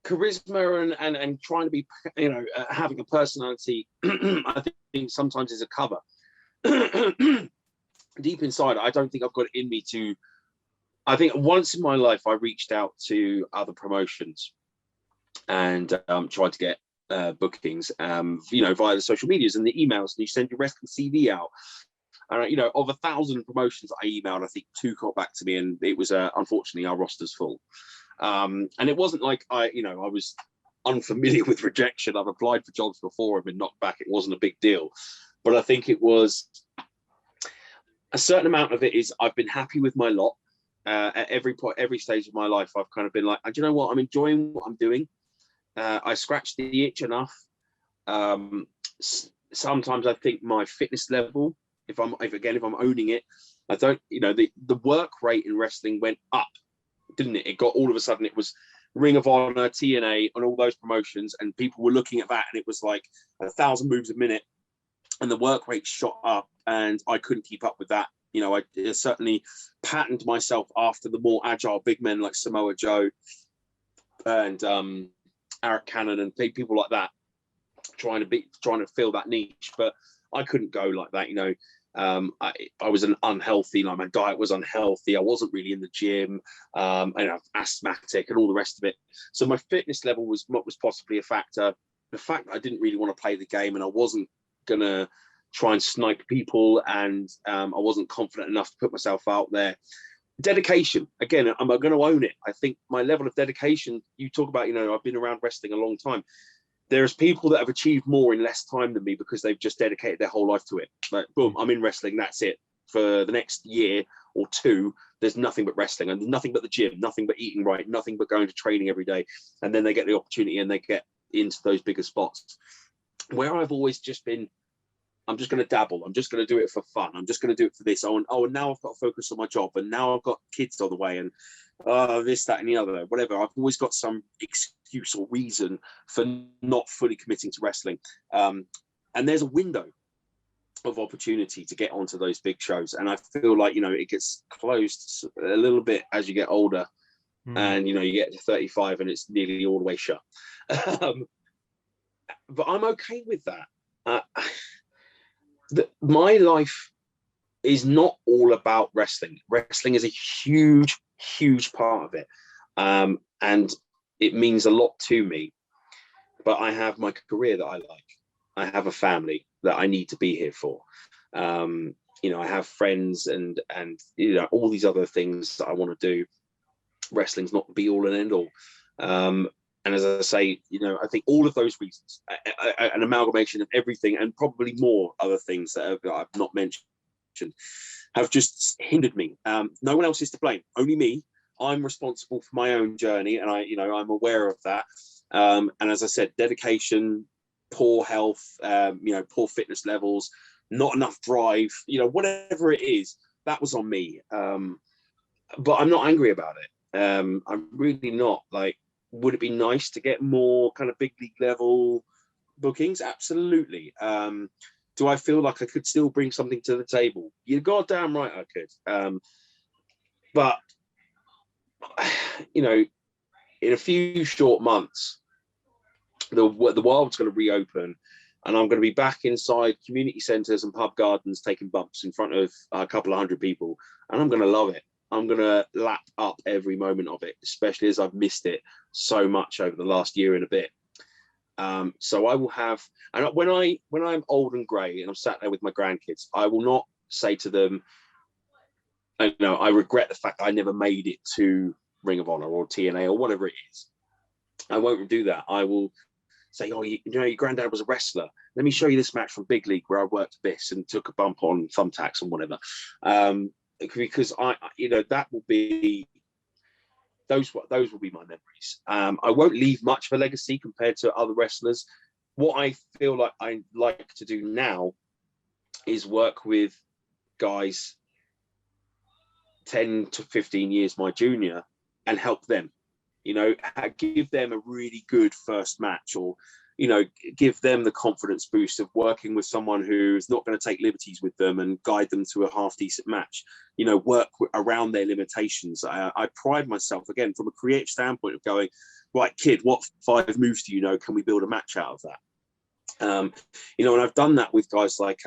charisma and trying to be, you know, having a personality. I think sometimes is a cover. Deep inside, I don't think I've got it in me to. I think once in my life I reached out to other promotions and tried to get bookings, you know, via the social medias and the emails, and you send your wrestling CV out. You know, of 1,000 promotions I emailed, I think 2 got back to me, and it was unfortunately our roster's full. And it wasn't like I was unfamiliar with rejection. I've applied for jobs before and been knocked back. It wasn't a big deal, but I think it was a certain amount of it is I've been happy with my lot. At every point, every stage of my life, I've kind of been like, do you know what? I'm enjoying what I'm doing. I scratched the itch enough. Sometimes I think my fitness level, if I'm owning it, I don't, you know, the work rate in wrestling went up, didn't it? It got, all of a sudden it was Ring of Honor, TNA, and all those promotions, and people were looking at that, and it was like 1,000 moves a minute, and the work rate shot up, and I couldn't keep up with that. You know, I certainly patterned myself after the more agile big men like Samoa Joe and Eric Cannon and people like that, trying to fill that niche, but I couldn't go like that. You know, I was an unhealthy, like my diet was unhealthy. I wasn't really in the gym, and I'm asthmatic and all the rest of it. So my fitness level was what was possibly a factor. The fact that I didn't really want to play the game and I wasn't gonna try and snipe people, and I wasn't confident enough to put myself out there. Dedication, again, I'm going to own it. I think my level of dedication, you talk about, you know, I've been around wrestling a long time. there's people that have achieved more in less time than me because they've just dedicated their whole life to it. Like, boom, I'm in wrestling, that's it. For the next year or two, there's nothing but wrestling and nothing but the gym, nothing but eating right, nothing but going to training every day. And then they get the opportunity and they get into those bigger spots. Where I've always just been, I'm just going to dabble. I'm just going to do it for fun. I'm just going to do it for this. And now I've got to focus on my job. And now I've got kids on the way and this, that, and the other, whatever. I've always got some excuse or reason for not fully committing to wrestling. And there's a window of opportunity to get onto those big shows. And I feel like, it gets closed a little bit as you get older. And, you get to 35 and it's nearly all the way shut. But I'm okay with that. My life is not all about wrestling. Wrestling is a huge, huge part of it. And it means a lot to me. But I have my career that I like. I have a family that I need to be here for. I have friends and all these other things that I want to do. Wrestling's not the be all and end all. And as I say, I think all of those reasons, an amalgamation of everything and probably more other things that I've not mentioned, have just hindered me. No one else is to blame, only me. I'm responsible for my own journey, and I'm aware of that. And as I said, dedication, poor health, poor fitness levels, not enough drive, whatever it is, that was on me. But I'm not angry about it. I'm really not. Like, would it be nice to get more kind of big league level bookings? Absolutely. Do I feel like I could still bring something to the table? You're goddamn right I could. But, in a few short months, the Wild's going to reopen, and I'm going to be back inside community centres and pub gardens taking bumps in front of a couple of hundred people, and I'm going to love it. I'm going to lap up every moment of it, especially as I've missed it so much over the last year and a bit. So I will have, and when I'm old and grey and I'm sat there with my grandkids, I will not say to them, I regret the fact that I never made it to Ring of Honor or TNA or whatever it is. I won't do that. I will say, your granddad was a wrestler. Let me show you this match from Big League where I worked this and took a bump on thumbtacks and whatever. Because that will be, those will be my memories. I won't leave much of a legacy compared to other wrestlers. What I feel like I like to do now is work with guys 10 to 15 years my junior and help them, give them a really good first match, or give them the confidence boost of working with someone who's not going to take liberties with them and guide them to a half decent match, work around their limitations. I pride myself, again, from a creative standpoint, of going, right, kid, what 5 moves do you know? Can we build a match out of that? And I've done that with guys like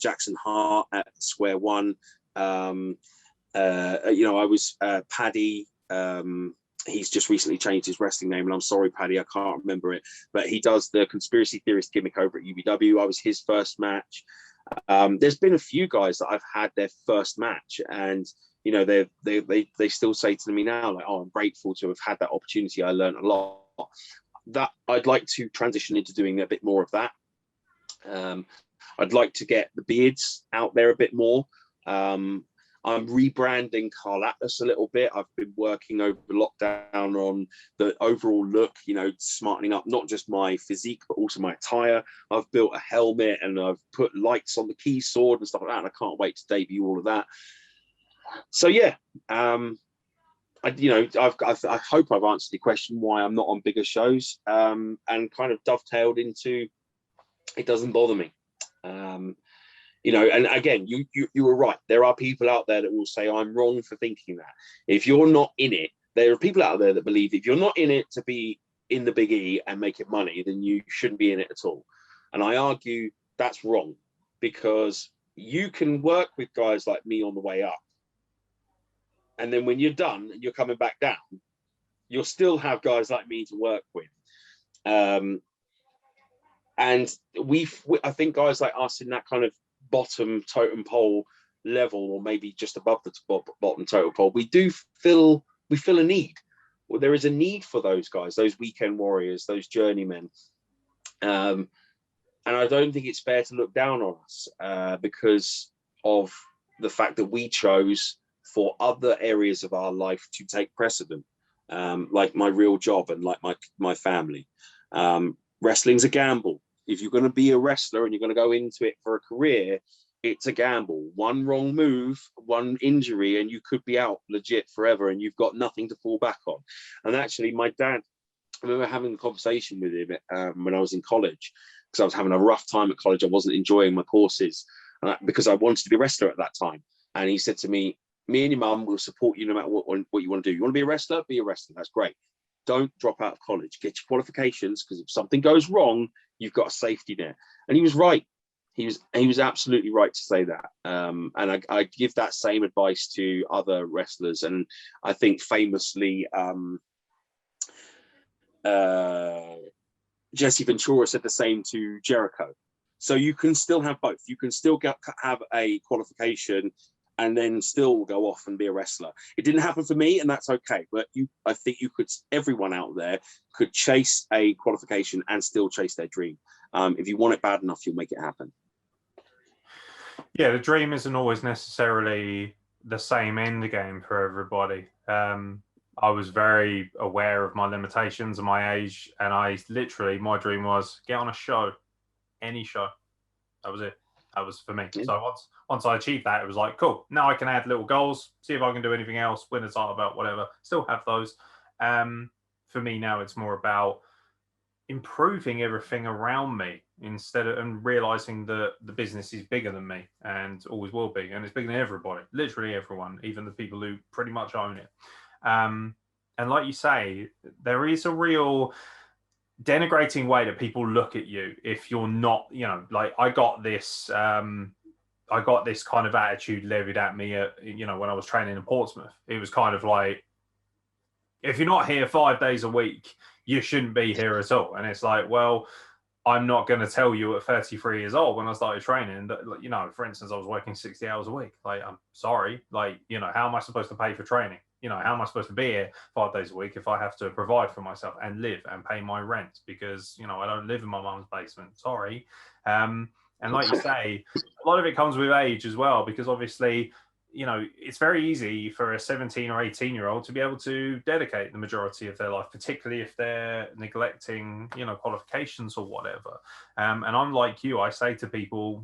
Jackson Hart at Square One. I was Paddy. He's just recently changed his wrestling name, and I'm sorry, Paddy, I can't remember it, but he does the conspiracy theorist gimmick over at UBW. I was his first match. There's been a few guys that I've had their first match, and they still say to me now, like, oh, I'm grateful to have had that opportunity. I learned a lot. That I'd like to transition into doing a bit more of that. I'd like to get the beards out there a bit more. I'm rebranding Karl Atlas a little bit. I've been working over lockdown on the overall look, smartening up not just my physique, but also my attire. I've built a helmet and I've put lights on the key sword and stuff like that. And I can't wait to debut all of that. So, yeah, I hope I've answered your question why I'm not on bigger shows, and kind of dovetailed into it doesn't bother me. And again, you were right. There are people out there that will say I'm wrong for thinking that. If you're not in it, there are people out there that believe if you're not in it to be in the Big E and make it money, then you shouldn't be in it at all. And I argue that's wrong, because you can work with guys like me on the way up, and then when you're done and you're coming back down, you'll still have guys like me to work with. And I think guys like us in that kind of bottom totem pole level, or maybe just above the bottom totem pole, we feel a need. Well, there is a need for those guys, those weekend warriors, those journeymen. And I don't think it's fair to look down on us because of the fact that we chose for other areas of our life to take precedent, like my real job and like my family. Wrestling's a gamble. If you're going to be a wrestler and you're going to go into it for a career, it's a gamble. One wrong move, one injury, and you could be out legit forever, and you've got nothing to fall back on. And actually, my dad, I remember having a conversation with him when I was in college, because I was having a rough time at college. I wasn't enjoying my courses because I wanted to be a wrestler at that time. And he said to me, me and your mum will support you no matter what you want to do. You want to be a wrestler? Be a wrestler. That's great. Don't drop out of college. Get your qualifications, because if something goes wrong, you've got a safety net. And he was right. He was absolutely right to say that. And I give that same advice to other wrestlers. And I think famously, Jesse Ventura said the same to Jericho. So you can still have both. You can still have a qualification and then still go off and be a wrestler. It didn't happen for me, and that's okay. But I think everyone out there could chase a qualification and still chase their dream. If you want it bad enough, you'll make it happen. Yeah, the dream isn't always necessarily the same end game for everybody. I was very aware of my limitations and my age, and my dream was get on a show, any show. That was it. That was for me. Yeah. So once I achieved that, it was like, cool. Now I can add little goals, see if I can do anything else, win a title belt, whatever. Still have those. For me now, it's more about improving everything around me and realizing that the business is bigger than me and always will be. And it's bigger than everybody, literally everyone, even the people who pretty much own it. And like you say, there is a real denigrating way that people look at you if you're not, like I got this kind of attitude levied at me when I was training in Portsmouth. It was kind of like, if you're not here 5 days a week, you shouldn't be here at all. And it's like, well, I'm not going to tell you at 33 years old when I started training that, for instance, I was working 60 hours a week. Like, I'm sorry. Like, how am I supposed to pay for training? How am I supposed to be here 5 days a week if I have to provide for myself and live and pay my rent because, I don't live in my mum's basement. Sorry. And like you say, a lot of it comes with age as well, because obviously, it's very easy for a 17 or 18-year-old to be able to dedicate the majority of their life, particularly if they're neglecting, qualifications or whatever. And I'm like you, I say to people,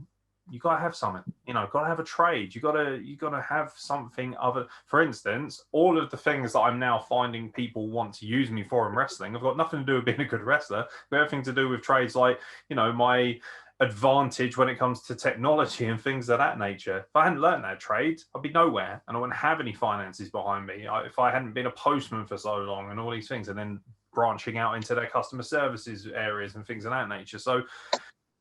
you got to have something, got to have a trade. You got to have something other. For instance, all of the things that I'm now finding people want to use me for in wrestling have got nothing to do with being a good wrestler, but everything to do with trades like, my advantage when it comes to technology and things of that nature. If I hadn't learned that trade, I'd be nowhere and I wouldn't have any finances behind me. If I hadn't been a postman for so long and all these things, and then branching out into their customer services areas and things of that nature. So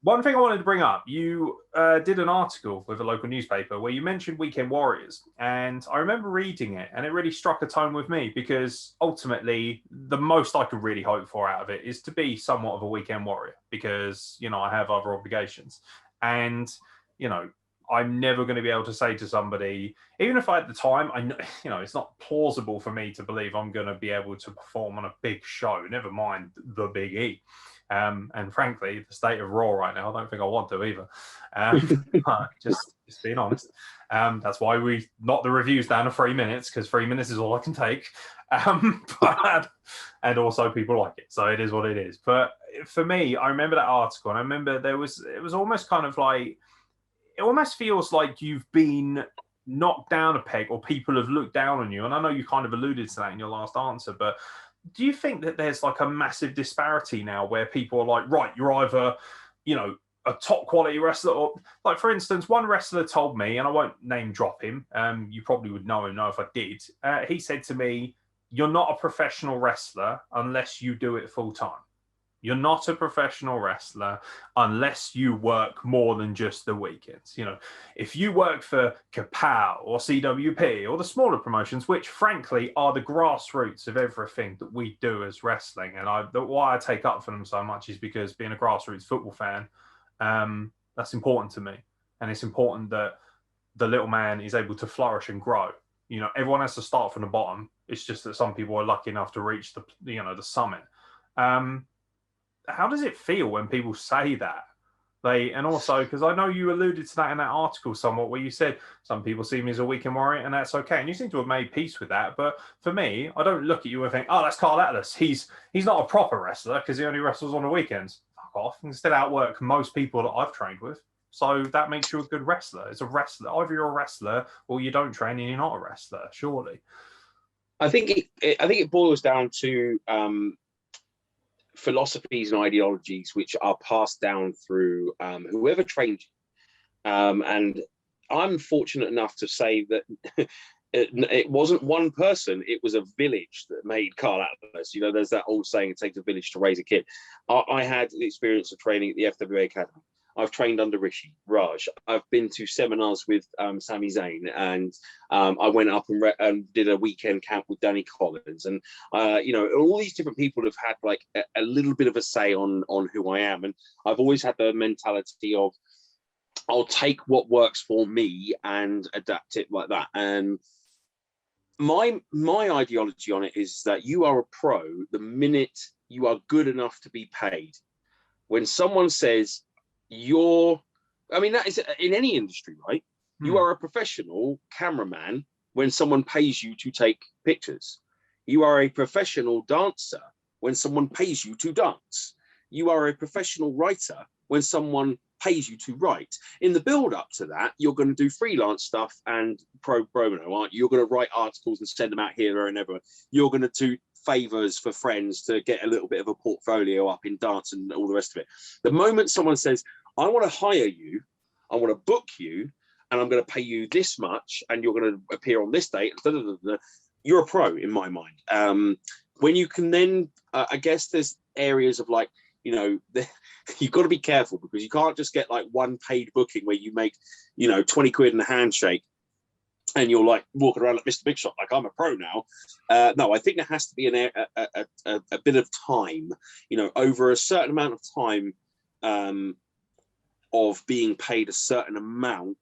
one thing I wanted to bring up, you did an article with a local newspaper where you mentioned weekend warriors. And I remember reading it and it really struck a tone with me, because ultimately the most I could really hope for out of it is to be somewhat of a weekend warrior, because, I have other obligations. And, I'm never going to be able to say to somebody, even if at the time, I know, it's not plausible for me to believe I'm going to be able to perform on a big show, never mind the Big E. And frankly, the state of Raw right now, I don't think I want to either. Just being honest. That's why we knocked the reviews down to 3 minutes, because 3 minutes is all I can take. And also people like it, so it is what it is. But for me, I remember that article, and I remember it was almost kind of like, it almost feels like you've been knocked down a peg, or people have looked down on you. And I know you kind of alluded to that in your last answer, but do you think that there's like a massive disparity now where people are like, right, you're either, a top quality wrestler, or like, for instance, one wrestler told me, and I won't name drop him, you probably would know if I did. He said to me, you're not a professional wrestler unless you do it full time. You're not a professional wrestler unless you work more than just the weekends. If you work for Kapow or CWP or the smaller promotions, which frankly are the grassroots of everything that we do as wrestling, and why I take up for them so much is because being a grassroots football fan, that's important to me. And it's important that the little man is able to flourish and grow. Everyone has to start from the bottom. It's just that some people are lucky enough to reach the summit. how does it feel when people say that? And also, because I know you alluded to that in that article somewhat, where you said some people see me as a weekend warrior, and that's okay. And you seem to have made peace with that. But for me, I don't look at you and think, oh, that's Karl Atlas. He's not a proper wrestler because he only wrestles on the weekends. Fuck off. And still outwork most people that I've trained with. So that makes you a good wrestler. It's a wrestler. Either you're a wrestler or you don't train and you're not a wrestler, surely. I think it boils down to philosophies and ideologies which are passed down through whoever trained you. And I'm fortunate enough to say that it wasn't one person, it was a village that made Karl Atlas. You know, there's that old saying, it takes a village to raise a kid. I had the experience of training at the FWA Academy. I've trained under Rishi, Raj. I've been to seminars with Sami Zayn, and I went up and did a weekend camp with Danny Collins. And, you know, all these different people have had like a little bit of a say on who I am. And I've always had the mentality of, I'll take what works for me and adapt it like that. And my ideology on it is that you are a pro the minute you are good enough to be paid. When someone says, that is in any industry, right? You are a professional cameraman when someone pays you to take pictures. You are a professional dancer when someone pays you to dance. You are a professional writer when someone pays you to write. In the build up to that, you're going to do freelance stuff and pro bono, aren't you? You're going to write articles and send them out here, there, and everywhere. You're going to do favors for friends to get a little bit of a portfolio up in dance and all the rest of it. The moment someone says, I want to hire you, I want to book you, and I'm going to pay you this much, and you're going to appear on this date, you're a pro in my mind. When you can then, I guess there's areas of like, you know, you've got to be careful, because you can't just get like one paid booking where you make, you know, 20 quid in a handshake and you're like walking around like Mr. Big Shot, like I'm a pro now. No, I think there has to be a bit of time, you know, over a certain amount of time of being paid a certain amount.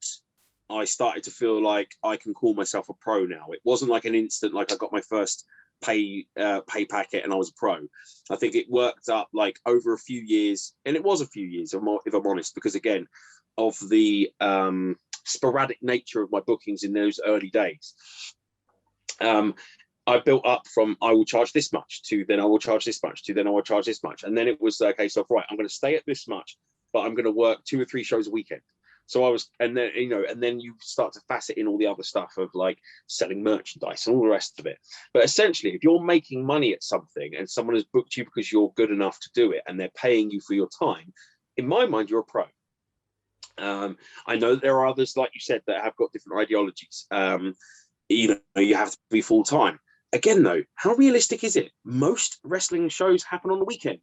I started to feel like I can call myself a pro now. It wasn't like an instant, like I got my first pay packet and I was a pro. I think it worked up like over a few years, and it was a few years, if I'm honest, because again, of the sporadic nature of my bookings in those early days. I built up from I will charge this much to then I will charge this much to then I will charge this much. And then it was a case of, right, I'm going to stay at this much, but I'm going to work 2 or 3 shows a weekend. So I was, and then, you know, and then you start to facet in all the other stuff of like selling merchandise and all the rest of it. But essentially, if you're making money at something and someone has booked you because you're good enough to do it and they're paying you for your time, in my mind, you're a pro. I know that there are others, like you said, that have got different ideologies. You know, you have to be full time. Again, though, how realistic is it? Most wrestling shows happen on the weekend.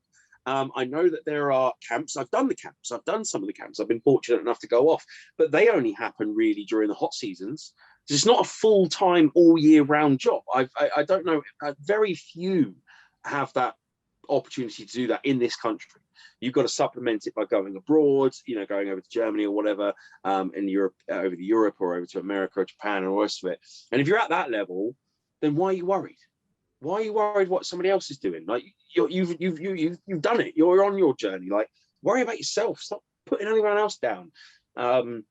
I know that there are camps. I've done the camps. I've done some of the camps. I've been fortunate enough to go off, but they only happen really during the hot seasons. It's not a full-time, all-year-round job. I don't know. Very few have that opportunity to do that in this country. You've got to supplement it by going abroad, you know, going over to Germany or whatever, in Europe, over to Europe or over to America or Japan and all the rest of it. And if you're at that level, then why are you worried? Why are you worried what somebody else is doing? Like you've done it. You're on your journey. Like, worry about yourself. Stop putting anyone else down. And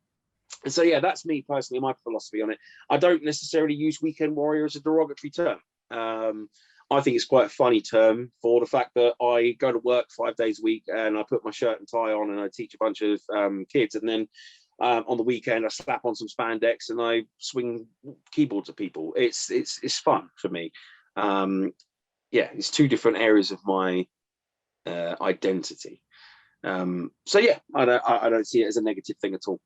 so yeah, that's me personally, my philosophy on it. I don't necessarily use weekend warrior as a derogatory term. I think it's quite a funny term for the fact that I go to work 5 days a week and I put my shirt and tie on and I teach a bunch of kids, and then on the weekend I slap on some spandex and I swing keyboards at people. It's fun for me. Yeah, it's 2 different areas of my identity. So yeah, I don't see it as a negative thing at all.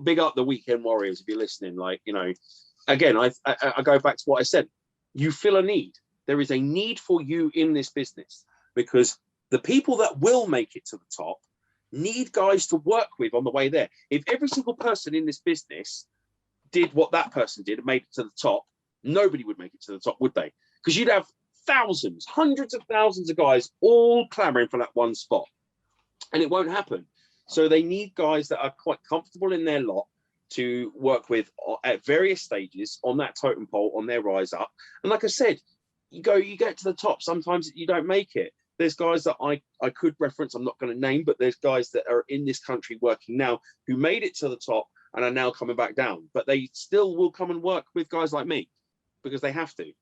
Big up the weekend warriors if you're listening. Like, you know, again, I go back to what I said. You feel a need. There is a need for you in this business, because the people that will make it to the top need guys to work with on the way there. If every single person in this business did what that person did and made it to the top, nobody would make it to the top, would they? Because you'd have thousands, hundreds of thousands of guys all clamoring for that one spot, and it won't happen. So they need guys that are quite comfortable in their lot to work with at various stages on that totem pole, on their rise up. And like I said, you get to the top, sometimes you don't make it. there's guys that I could reference, I'm not going to name, but there's guys that are in this country working now who made it to the top and are now coming back down, but they still will come and work with guys like me because they have to.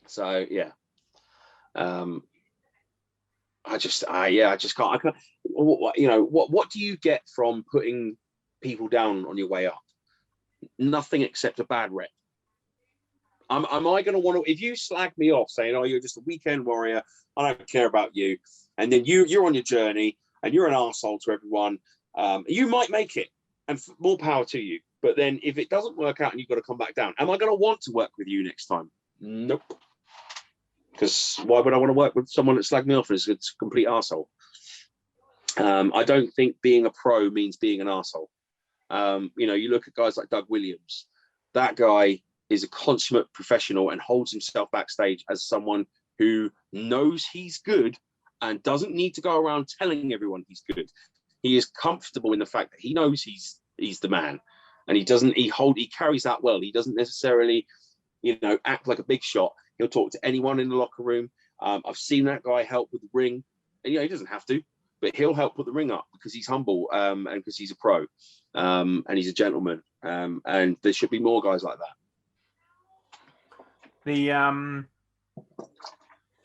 So yeah, I just can't. What do you get from putting people down on your way up? Nothing except a bad rep. Am I going to want to, if you slag me off saying, oh, you're just a weekend warrior, I don't care about you, and then you're on your journey and you're an arsehole to everyone, you might make it, and more power to you. But then if it doesn't work out and you've got to come back down, am I going to want to work with you next time? Nope. Because why would I want to work with someone that slagged me off as a complete arsehole? I don't think being a pro means being an arsehole. You look at guys like Doug Williams. That guy is a consummate professional and holds himself backstage as someone who knows he's good and doesn't need to go around telling everyone he's good. He is comfortable in the fact that he knows he's the man, and he carries that well. He doesn't necessarily, act like a big shot. He'll talk to anyone in the locker room. I've seen that guy help with the ring, and he doesn't have to, but he'll help put the ring up because he's humble, and because he's a pro, and he's a gentleman. And there should be more guys like that.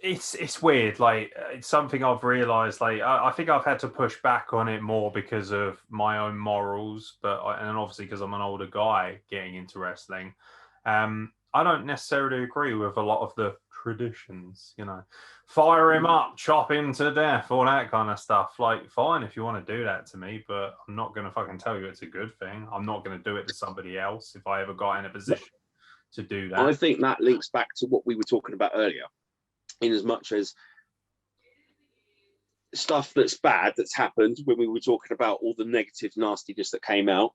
It's weird. Like, it's something I've realized. Like, I think I've had to push back on it more because of my own morals, and obviously because I'm an older guy getting into wrestling. I don't necessarily agree with a lot of the traditions, fire him up, chop him to death, all that kind of stuff. Like, fine if you want to do that to me, but I'm not going to fucking tell you it's a good thing. I'm not going to do it to somebody else if I ever got in a position to do that. I think that links back to what we were talking about earlier, in as much as stuff that's bad that's happened when we were talking about all the negative nastiness that came out.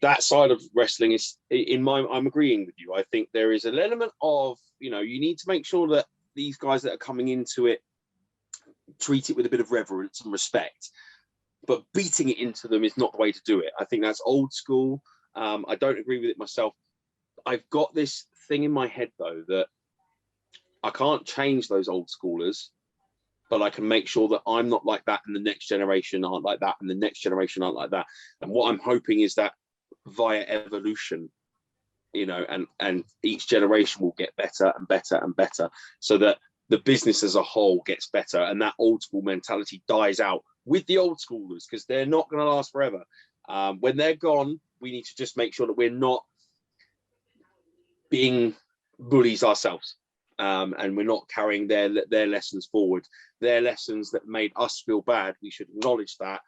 That side of wrestling is, I'm agreeing with you. I think there is an element of, you need to make sure that these guys that are coming into it treat it with a bit of reverence and respect, but beating it into them is not the way to do it. I think that's old school. I don't agree with it myself. I've got this thing in my head, though, that I can't change those old schoolers, but I can make sure that I'm not like that and the next generation aren't like that and the next generation aren't like that. And what I'm hoping is that via evolution, and each generation will get better and better and better, so that the business as a whole gets better and that old school mentality dies out with the old schoolers, because they're not going to last forever. When they're gone, we need to just make sure that we're not being bullies ourselves, and we're not carrying their lessons forward. Their lessons that made us feel bad, we should acknowledge that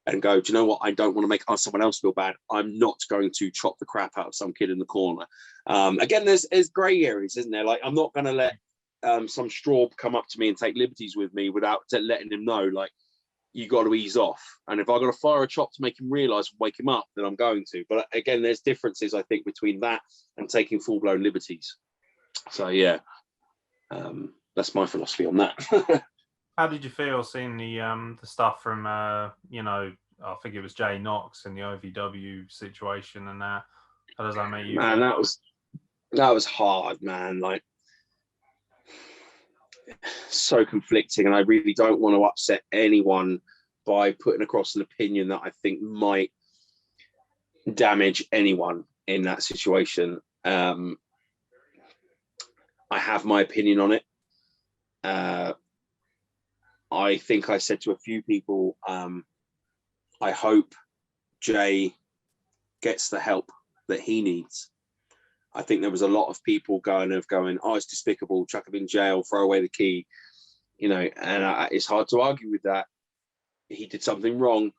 and go, do you know what? I don't want to make someone else feel bad. I'm not going to chop the crap out of some kid in the corner. Again, there's grey areas, isn't there? Like, I'm not going to let some straw come up to me and take liberties with me without letting him know, like, you got to ease off. And if I've got to fire a chop to make him realise and wake him up, then I'm going to. But again, there's differences, I think, between that and taking full-blown liberties. So, yeah, that's my philosophy on that. How did you feel seeing the stuff from, I think it was Jay Knox in the OVW situation and that? How does that make you feel? Man, that was hard, man. Like, so conflicting, and I really don't want to upset anyone by putting across an opinion that I think might damage anyone in that situation. I have my opinion on it. I think I said to a few people, I hope Jay gets the help that he needs. I think there was a lot of people going, oh, it's despicable, chuck him in jail, throw away the key, and it's hard to argue with that. He did something wrong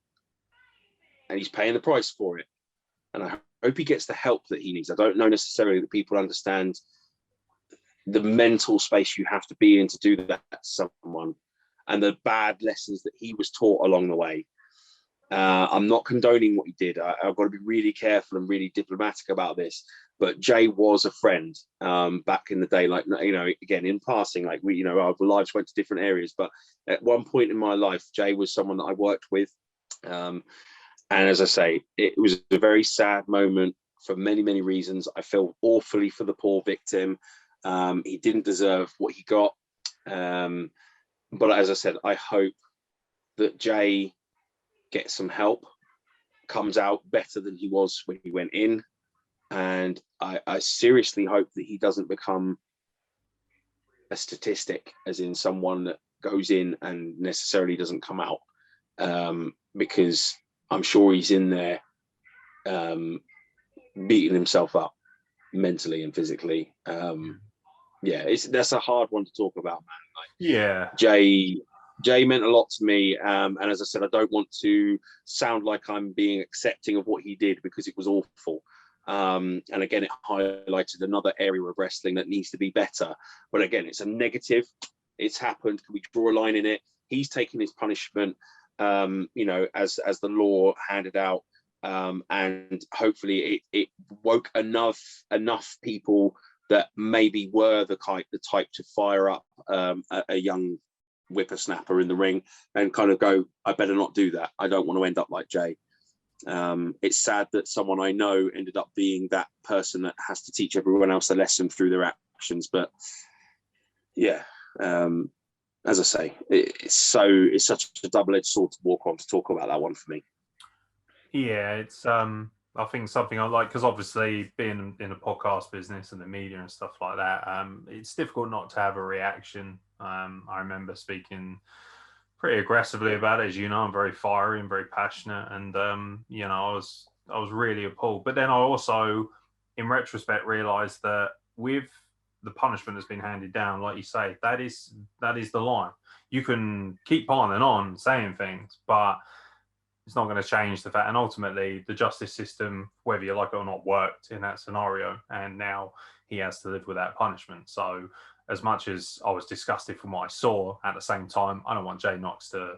and he's paying the price for it. And I hope he gets the help that he needs. I don't know necessarily that people understand the mental space you have to be in to do that to someone, and the bad lessons that he was taught along the way. I'm not condoning what he did. I've got to be really careful and really diplomatic about this. But Jay was a friend back in the day. Like, again, in passing, like our lives went to different areas. But at one point in my life, Jay was someone that I worked with. And as I say, it was a very sad moment for many, many reasons. I feel awfully for the poor victim. He didn't deserve what he got. But as I said, I hope that Jay gets some help, comes out better than he was when he went in. And I seriously hope that he doesn't become a statistic, as in someone that goes in and necessarily doesn't come out, because I'm sure he's in there beating himself up mentally and physically. That's a hard one to talk about, man. Jay meant a lot to me, and as I said, I don't want to sound like I'm being accepting of what he did, because it was awful. And again, it highlighted another area of wrestling that needs to be better. But again, it's a negative. It's happened. Can we draw a line in it? He's taking his punishment, as the law handed out, and hopefully it woke enough people that maybe were the type to fire up a young whippersnapper in the ring and kind of go, I better not do that. I don't want to end up like Jay. It's sad that someone I know ended up being that person that has to teach everyone else a lesson through their actions. But yeah, as I say, it's such a double-edged sword to walk on to talk about that one for me. Yeah, it's I think something I like, because obviously being in a podcast business and the media and stuff like that, it's difficult not to have a reaction. I remember speaking pretty aggressively about it. As you know, I'm very fiery and very passionate, and I was really appalled. But then I also, in retrospect, realised that with the punishment that's been handed down, like you say, that is the line. You can keep piling on saying things, but it's not going to change the fact. And ultimately, the justice system, whether you like it or not, worked in that scenario, and now he has to live with that punishment. So as much as I was disgusted from what I saw, at the same time, I don't want Jay Knox to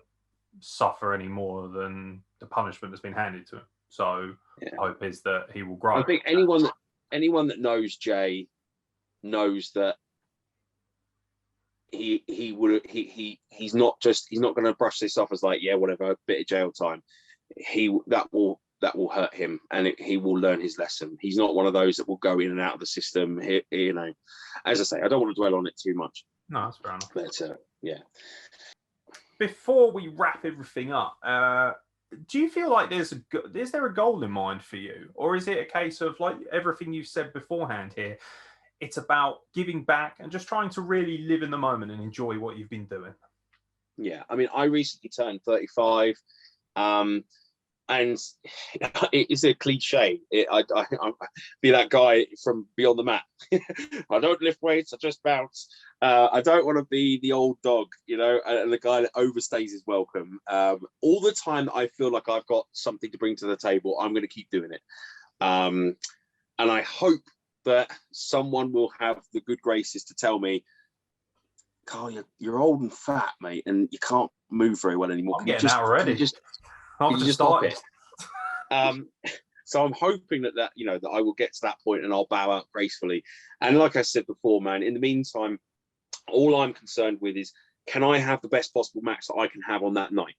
suffer any more than the punishment that's been handed to him. So hope is that he will grow. I think anyone that knows Jay knows that he's not going to brush this off as like, yeah, whatever, a bit of jail time. That will hurt him, and he will learn his lesson. He's not one of those that will go in and out of the system. As I say, I don't want to dwell on it too much. No, that's fair enough. But yeah. Before we wrap everything up, do you feel like is there a goal in mind for you, or is it a case of, like everything you've said beforehand here, it's about giving back and just trying to really live in the moment and enjoy what you've been doing? Yeah, I mean, I recently turned 35. And it's a cliche. I be that guy from Beyond the Mat. I don't lift weights, I just bounce. I don't want to be the old dog, and the guy that overstays his welcome. All the time that I feel like I've got something to bring to the table, I'm going to keep doing it. And I hope that someone will have the good graces to tell me, Karl, you're old and fat, mate, and you can't move very well anymore. I'm getting out already. Can you just stop it? So I'm hoping that I will get to that point and I'll bow out gracefully. And like I said before, man, in the meantime, all I'm concerned with is, can I have the best possible match that I can have on that night?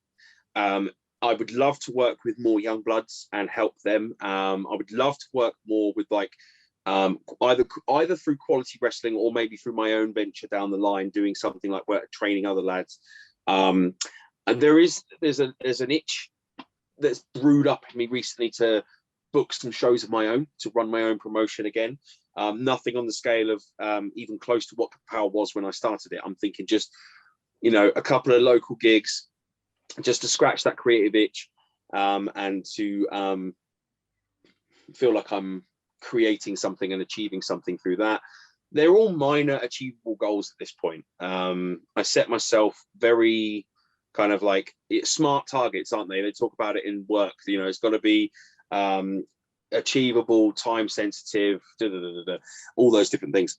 I would love to work with more young bloods and help them. I would love to work more with either through Quality Wrestling or maybe through my own venture down the line, doing something like training other lads. And there's an itch that's brewed up in me recently to book some shows of my own, to run my own promotion again. Nothing on the scale of even close to what Kapow was when I started it. I'm thinking just, a couple of local gigs, just to scratch that creative itch, and to feel like I'm creating something and achieving something through that. They're all minor achievable goals at this point. I set myself very kind of like smart targets, aren't they? They talk about it in work. It's got to be achievable, time sensitive, all those different things.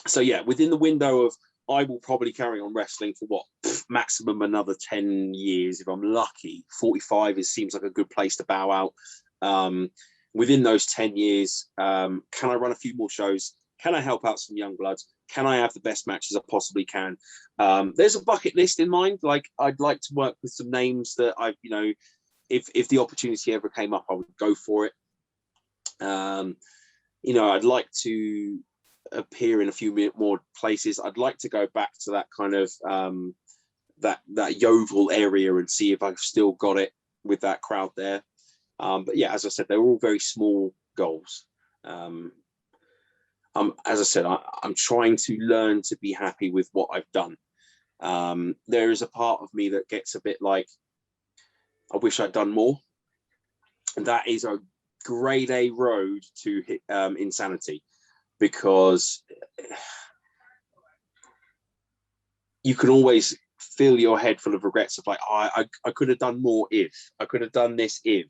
So yeah, within the window of, I will probably carry on wrestling for maximum another 10 years if I'm lucky. 45 seems like a good place to bow out. Within those 10 years, can I run a few more shows? Can I help out some young bloods? Can I have the best matches I possibly can? There's a bucket list in mind. Like, I'd like to work with some names that if the opportunity ever came up, I would go for it. I'd like to appear in a few more places. I'd like to go back to that kind of that Yeovil area and see if I've still got it with that crowd there. But yeah, as I said, they're all very small goals. As I said, I'm trying to learn to be happy with what I've done. There is a part of me that gets a bit like, I wish I'd done more. And that is a grade A road to insanity, because you can always fill your head full of regrets of like, I could have done more if, I could have done this if.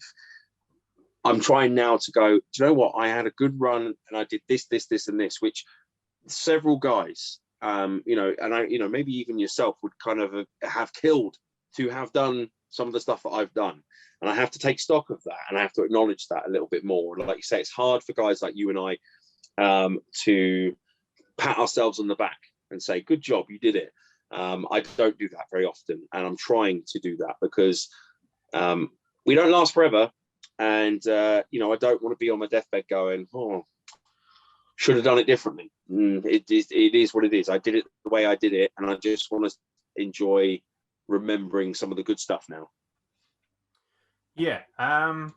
I'm trying now to go, do you know what? I had a good run and I did this, and this, which several guys, you know, and I, you know, maybe even yourself would kind of have killed to have done some of the stuff that I've done. And I have to take stock of that, and I have to acknowledge that a little bit more. Like you say, it's hard for guys like you and I to pat ourselves on the back and say, good job, you did it. I don't do that very often, and I'm trying to do that, because we don't last forever. And, you know, I don't want to be on my deathbed going, oh, should have done it differently. It is what it is. I did it the way I did it, and I just want to enjoy remembering some of the good stuff now. Yeah, I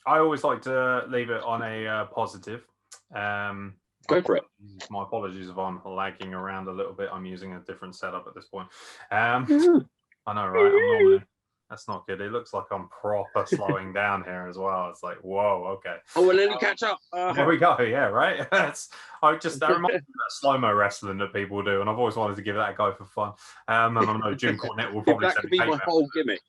always like to leave it on a positive. Go for it. My apologies if I'm lagging around a little bit. I'm using a different setup at this point. I know, right? That's not good. It looks like I'm proper slowing down here as well. It's like, whoa, okay. Oh, well, let me catch up. There we go. Yeah, right. That reminds me of that slow-mo wrestling that people do, and I've always wanted to give that a go for fun. And I know Jim Cornette will probably that could be my whole gimmick.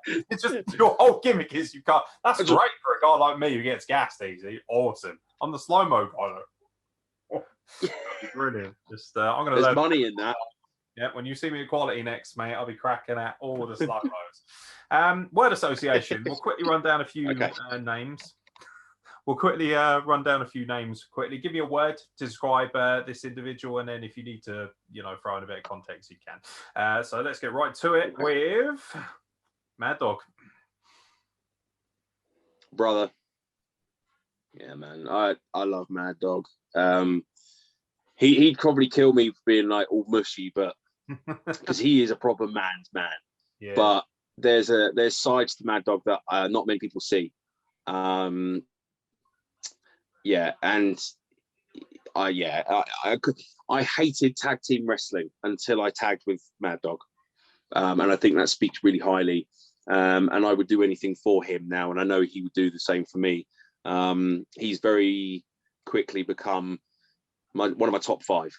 It's just your whole gimmick is you can't. That's great for a guy like me who gets gassed easy. Awesome. I'm the slow-mo guy. Oh, brilliant. Just I'm gonna. There's money in that. Yeah, when you see me at Quality next, mate, I'll be cracking out all the slow-mos. Word association. We'll quickly run down a few names. We'll quickly run down a few names. Quickly, give me a word to describe this individual, and then if you need to, you know, throw in a bit of context, you can. So let's get right to it with Mad Dog. Brother. Yeah, man. I love Mad Dog. He'd probably kill me for being like all mushy, but because he is a proper man's man. Yeah. But there's sides to Mad Dog that not many people see. Yeah, and I hated tag team wrestling until I tagged with Mad Dog, and I think that speaks really highly. And I would do anything for him now, and I know he would do the same for me. He's very quickly become one of my top 5.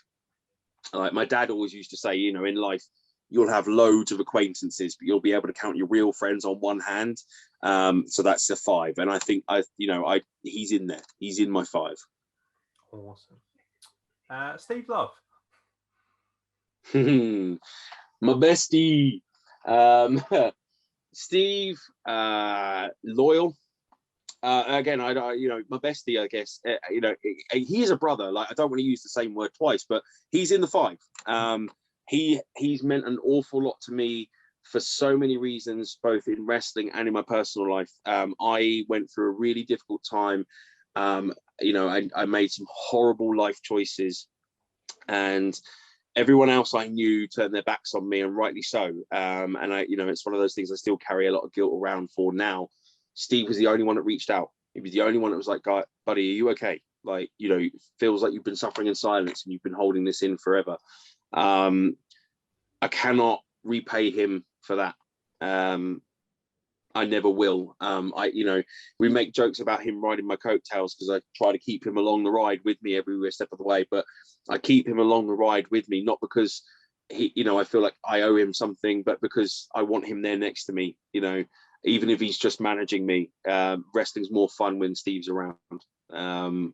Like my dad always used to say, you know, in life you'll have loads of acquaintances, but you'll be able to count your real friends on one hand. So that's the 5, and I think he's in there. He's in my 5. Awesome. Steve Love. My bestie. Steve, loyal. Again, my bestie, I guess, he is a brother. Like, I don't want to use the same word twice, but he's in the 5. He's meant an awful lot to me for so many reasons, both in wrestling and in my personal life. I went through a really difficult time. I made some horrible life choices, and everyone else I knew turned their backs on me, and rightly so. And it's one of those things I still carry a lot of guilt around for now. Steve was the only one that reached out. He was the only one that was like, "Guy, buddy, are you okay? Like, it feels like you've been suffering in silence and you've been holding this in forever." I cannot repay him for that. I never will. We make jokes about him riding my coattails because I try to keep him along the ride with me every step of the way. But I keep him along the ride with me, not because I feel like I owe him something, but because I want him there next to me. Even if he's just managing me, wrestling's more fun when Steve's around. I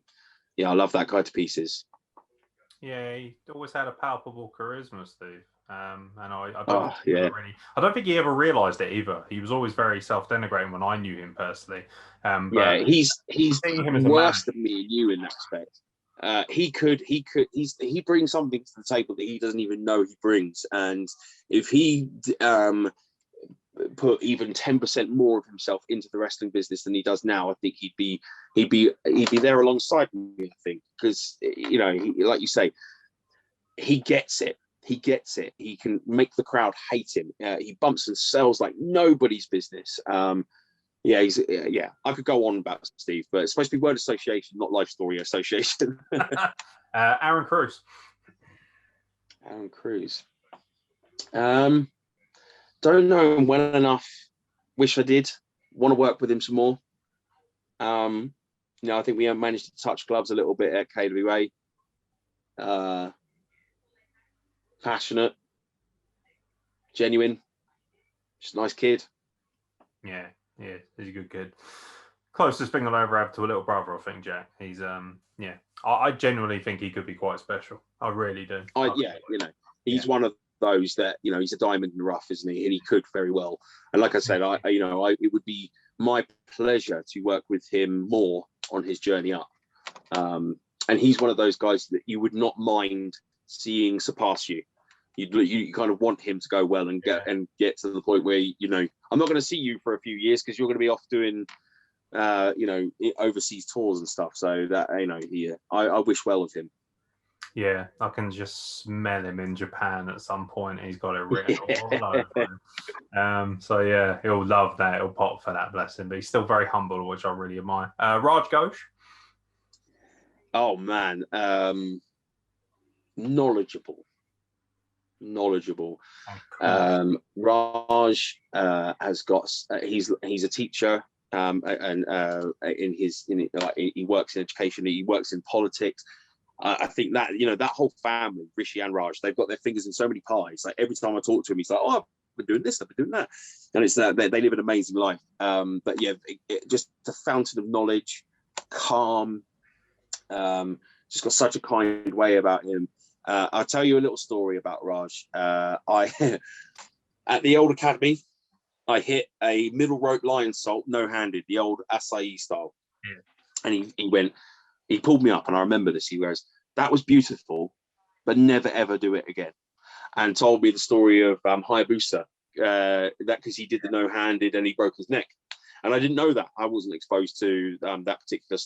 love that guy to pieces. Yeah, he always had a palpable charisma, Steve. And I don't think he ever realised it either. He was always very self-denigrating when I knew him personally. But he's worse than me and you in that respect. He brings something to the table that he doesn't even know he brings, and if he put even 10% more of himself into the wrestling business than he does now, I think he'd be there alongside me. I think because like you say, he gets it. he gets it. He can make the crowd hate him. He bumps and sells like nobody's business. Yeah, I could go on about Steve, but it's supposed to be word association, not life story association. Aaron Cruz. Aaron Cruz. Don't know him well enough. Wish I did. Want to work with him some more. I think we have managed to touch gloves a little bit at KWA. Passionate, genuine, just a nice kid. Yeah, he's a good kid. Closest thing I'll ever have to a little brother, I think, Jack. He's I genuinely think he could be quite special. I really do. He's one of those that, he's a diamond in the rough, isn't he? And he could very well. And like I said, it would be my pleasure to work with him more on his journey up. And he's one of those guys that you would not mind seeing surpass you. You kind of want him to go well and get to the point where I'm not going to see you for a few years because you're going to be off doing overseas tours and stuff. So that I wish well of him. Yeah, I can just smell him in Japan at some point. He's got it written all over him. So yeah, he'll love that. He'll pop for that, bless him. But he's still very humble, which I really admire. Raj Ghosh. Oh man, knowledgeable. Raj has got. He's a teacher, and he works in education. He works in politics. I think that that whole family, Rishi and Raj, they've got their fingers in so many pies. Like every time I talk to him, he's like, "Oh, I've been doing this, I've been doing that," and it's that they live an amazing life. But yeah, just the fountain of knowledge, calm. Just got such a kind way about him. I'll tell you a little story about Raj. I at the old academy, I hit a middle rope lion salt, no-handed, the old acai style. Yeah. And he pulled me up, and I remember this. He goes, "That was beautiful, but never ever do it again." And told me the story of Hayabusa, that because he did the no-handed and he broke his neck. And I didn't know that. I wasn't exposed to that particular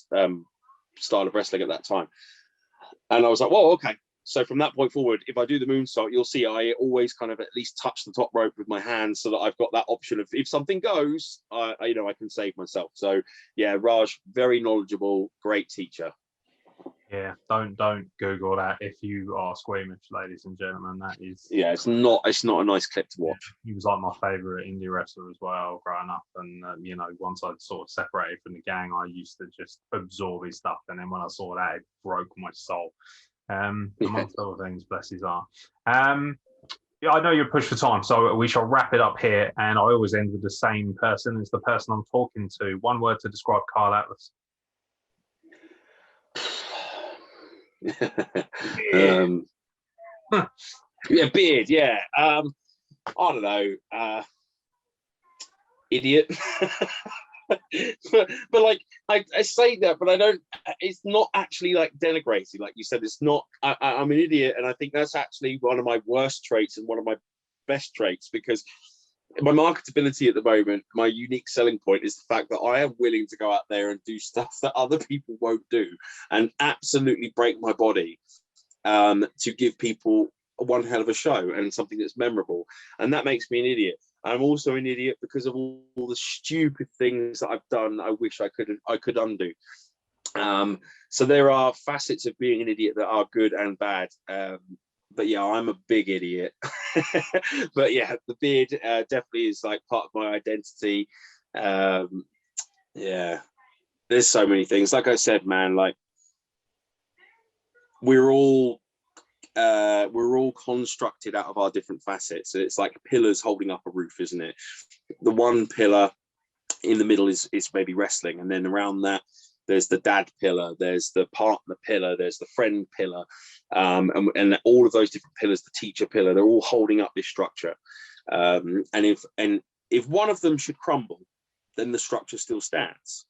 style of wrestling at that time. And I was like, well, okay. So from that point forward, if I do the moonsault, you'll see I always kind of at least touch the top rope with my hands so that I've got that option of if something goes, I can save myself. So yeah, Raj, very knowledgeable, great teacher. Yeah, don't Google that if you are squeamish, ladies and gentlemen. That is it's not a nice clip to watch. Yeah, he was like my favourite indie wrestler as well growing up, and once I sort of separated from the gang, I used to just absorb his stuff, and then when I saw that, it broke my soul. Amongst other things, bless his heart. Yeah, I know you're pushed for time, so we shall wrap it up here. And I always end with the same person as the person I'm talking to. One word to describe Karl Atlas. Beard. Yeah. I don't know. Idiot. but like I say that, but I don't. It's not actually like denigrating, like you said. It's not. I'm an idiot, and I think that's actually one of my worst traits and one of my best traits, because my marketability at the moment, my unique selling point is the fact that I am willing to go out there and do stuff that other people won't do, and absolutely break my body to give people one hell of a show and something that's memorable, and that makes me an idiot. I'm also an idiot because of all the stupid things that I've done. I wish I could undo. So there are facets of being an idiot that are good and bad. But yeah, I'm a big idiot. But yeah, the beard definitely is like part of my identity. Yeah, there's so many things. Like I said, man, like we're all constructed out of our different facets. So it's like pillars holding up a roof, isn't it? The one pillar in the middle is maybe wrestling, and then around that there's the dad pillar, there's the partner pillar, there's the friend pillar, and all of those different pillars, the teacher pillar, they're all holding up this structure. And if one of them should crumble, then the structure still stands.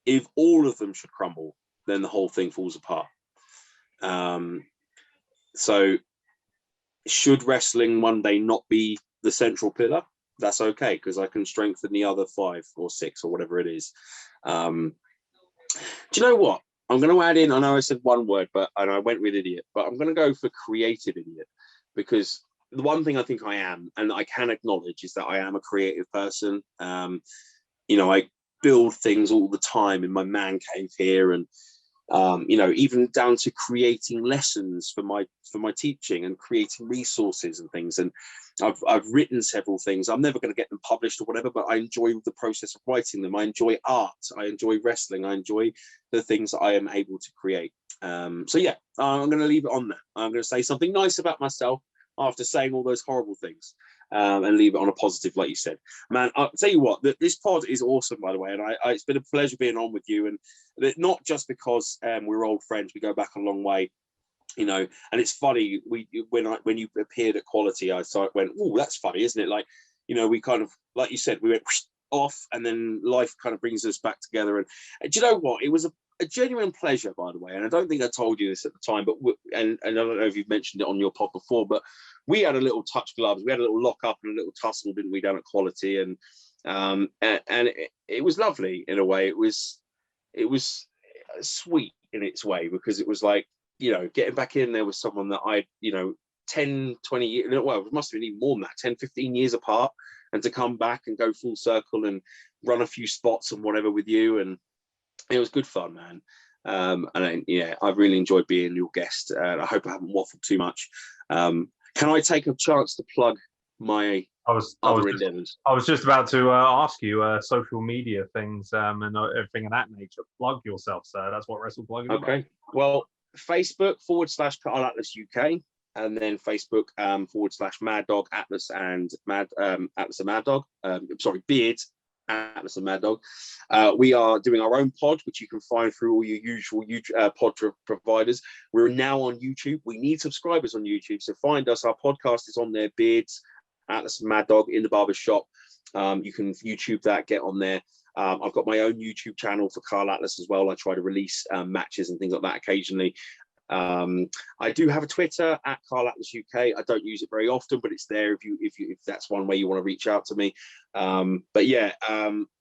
If all of them should crumble, then the whole thing falls apart. So should wrestling one day not be the central pillar? That's okay, because I can strengthen the other 5 or 6 or whatever it is. Do you know what? I'm going to add in, I know I said one word, and I went with idiot, but I'm going to go for creative idiot. because the one thing I think I am, and I can acknowledge, is that I am a creative person. You know, I build things all the time in my man cave here, and you know, even down to creating lessons for my teaching and creating resources and things. And I've written several things. I'm never going to get them published or whatever, but I enjoy the process of writing them. I enjoy art. I enjoy wrestling. I enjoy the things that I am able to create. So yeah, I'm going to leave it on that. I'm going to say something nice about myself after saying all those horrible things, and leave it on a positive, like you said. Man, I'll tell you what, this pod is awesome, by the way, and it's been a pleasure being on with you, and not just because we're old friends, we go back a long way, you know. And it's funny, when you appeared at Quality, I went, oh, that's funny, isn't it? Like, you know, we kind of, like you said, we went off, and then life kind of brings us back together. And do you know what? It was a genuine pleasure, by the way, and I don't think I told you this at the time, but and I don't know if you've mentioned it on your pod before, but we had a little touch gloves, we had a little lock up and a little tussle, didn't we, down at Quality? And it was lovely in a way. It was sweet in its way, because it was like, you know, getting back in there with someone that I, you know, 10, 20 years, well, it must have been even more than that, 10, 15 years apart, and to come back and go full circle and run a few spots and whatever with you, and it was good fun, man. And yeah, I've really enjoyed being your guest, and I hope I haven't waffled too much. Can I take a chance to plug my other endeavors? I was just about to ask you social media things and everything of that nature. Plug yourself, sir. That's what Wrestle Plug is about. Okay. Well, Facebook /Karl Atlas UK, and then Facebook / Mad Dog Atlas and Atlas and Mad Dog. Sorry, Beard Atlas and Mad Dog. We are doing our own pod, which you can find through all your usual pod providers. We're now on YouTube. We need subscribers on YouTube, so find us. Our podcast is on there, Beards, Atlas and Mad Dog, in the barber shop. You can YouTube that, get on there. I've got my own YouTube channel for Karl Atlas as well. I try to release matches and things like that occasionally. I do have a Twitter at Karl Atlas UK. I don't use it very often, but it's there if that's one way you want to reach out to me. But yeah,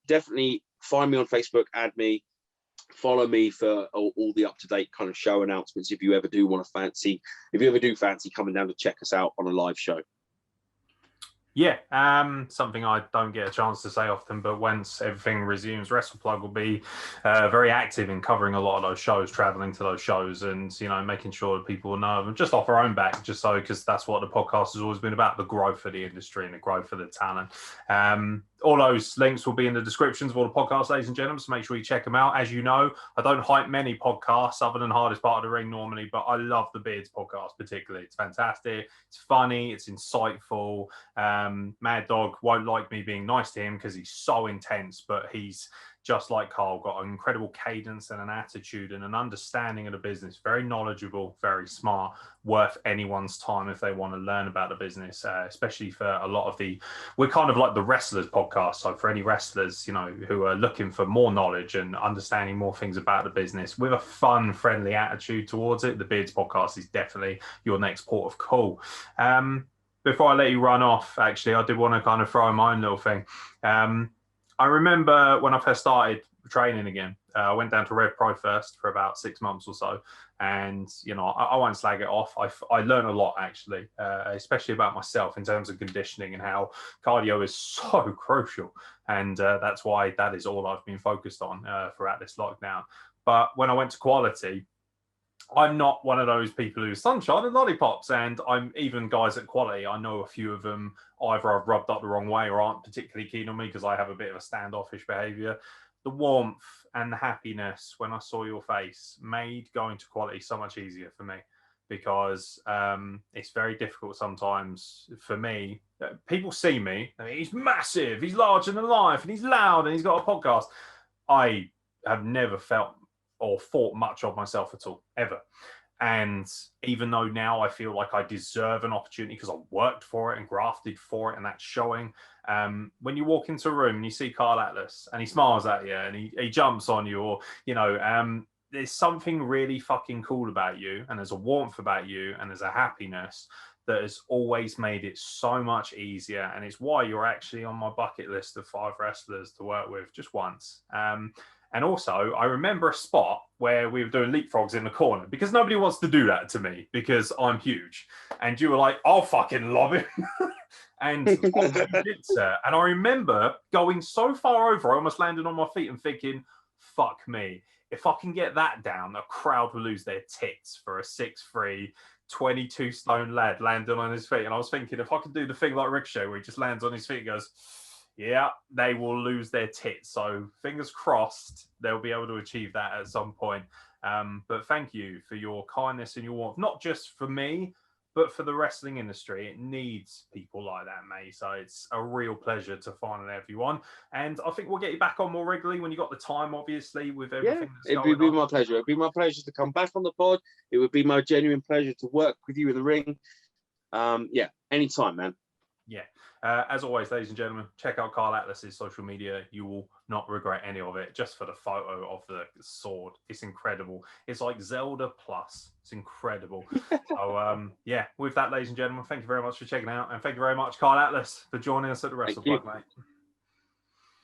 definitely find me on Facebook, add me, follow me for all the up-to-date kind of show announcements. If you ever do fancy coming down to check us out on a live show. Yeah, something I don't get a chance to say often, but once everything resumes, Wrestle Plug will be very active in covering a lot of those shows, traveling to those shows, and, you know, making sure that people know, just off our own back, just so, because that's what the podcast has always been about, the growth of the industry and the growth of the talent. All those links will be in the descriptions of all the podcasts, ladies and gentlemen, so make sure you check them out. As you know, I don't hype many podcasts other than Hardest Part of the Ring normally, but I love the Beards podcast particularly. It's fantastic. It's funny. It's insightful. Mad Dog won't like me being nice to him because he's so intense, but he's just like Karl, got an incredible cadence and an attitude and an understanding of the business. Very knowledgeable, very smart, worth anyone's time if they want to learn about the business, especially for a lot of we're kind of like the wrestlers podcast. So for any wrestlers, you know, who are looking for more knowledge and understanding more things about the business with a fun, friendly attitude towards it, the Beards podcast is definitely your next port of call. Before I let you run off, actually, I did want to kind of throw in my own little thing. I remember when I first started training again, I went down to Rev Pro first for about 6 months or so. And, you know, I won't slag it off. I learned a lot, actually, especially about myself in terms of conditioning and how cardio is so crucial. And that's why that is all I've been focused on throughout this lockdown. But when I went to Quality, I'm not one of those people who's sunshine and lollipops, and I'm even guys at Quality. I know a few of them either I've rubbed up the wrong way or aren't particularly keen on me because I have a bit of a standoffish behavior. The warmth and the happiness when I saw your face made going to Quality so much easier for me, because it's very difficult sometimes for me. People see me, I mean, he's massive, he's larger than life, and he's loud, and he's got a podcast. I have never felt or thought much of myself at all, ever. And even though now I feel like I deserve an opportunity because I worked for it and grafted for it, and that's showing, when you walk into a room and you see Karl Atlas and he smiles at you and he jumps on you, or, you know, there's something really fucking cool about you, and there's a warmth about you, and there's a happiness that has always made it so much easier. And it's why you're actually on my bucket list of 5 wrestlers to work with just once. And also, I remember a spot where we were doing leapfrogs in the corner because nobody wants to do that to me because I'm huge. And you were like, I'll fucking lob him. And you did, sir. And I remember going so far over, I almost landed on my feet and thinking, fuck me. If I can get that down, the crowd will lose their tits for a 6'3", 22-stone lad landing on his feet. And I was thinking, if I could do the thing like Ricochet where he just lands on his feet and goes, yeah, they will lose their tits. So fingers crossed they'll be able to achieve that at some point. But thank you for your kindness and your warmth, not just for me, but for the wrestling industry. It needs people like that, mate. So it's a real pleasure to finally have you on. And I think we'll get you back on more regularly when you got the time, obviously, with everything that's going on. It would be my pleasure. It would be my pleasure to come back on the pod. It would be my genuine pleasure to work with you in the ring. Yeah, anytime, man. Yeah. As always, ladies and gentlemen, check out Karl Atlas's social media. You will not regret any of it. Just for the photo of the sword, it's incredible. It's like Zelda plus. It's incredible. So, yeah, with that, ladies and gentlemen, thank you very much for checking out. And thank you very much, Karl Atlas, for joining us at the Wrestle Plug, mate.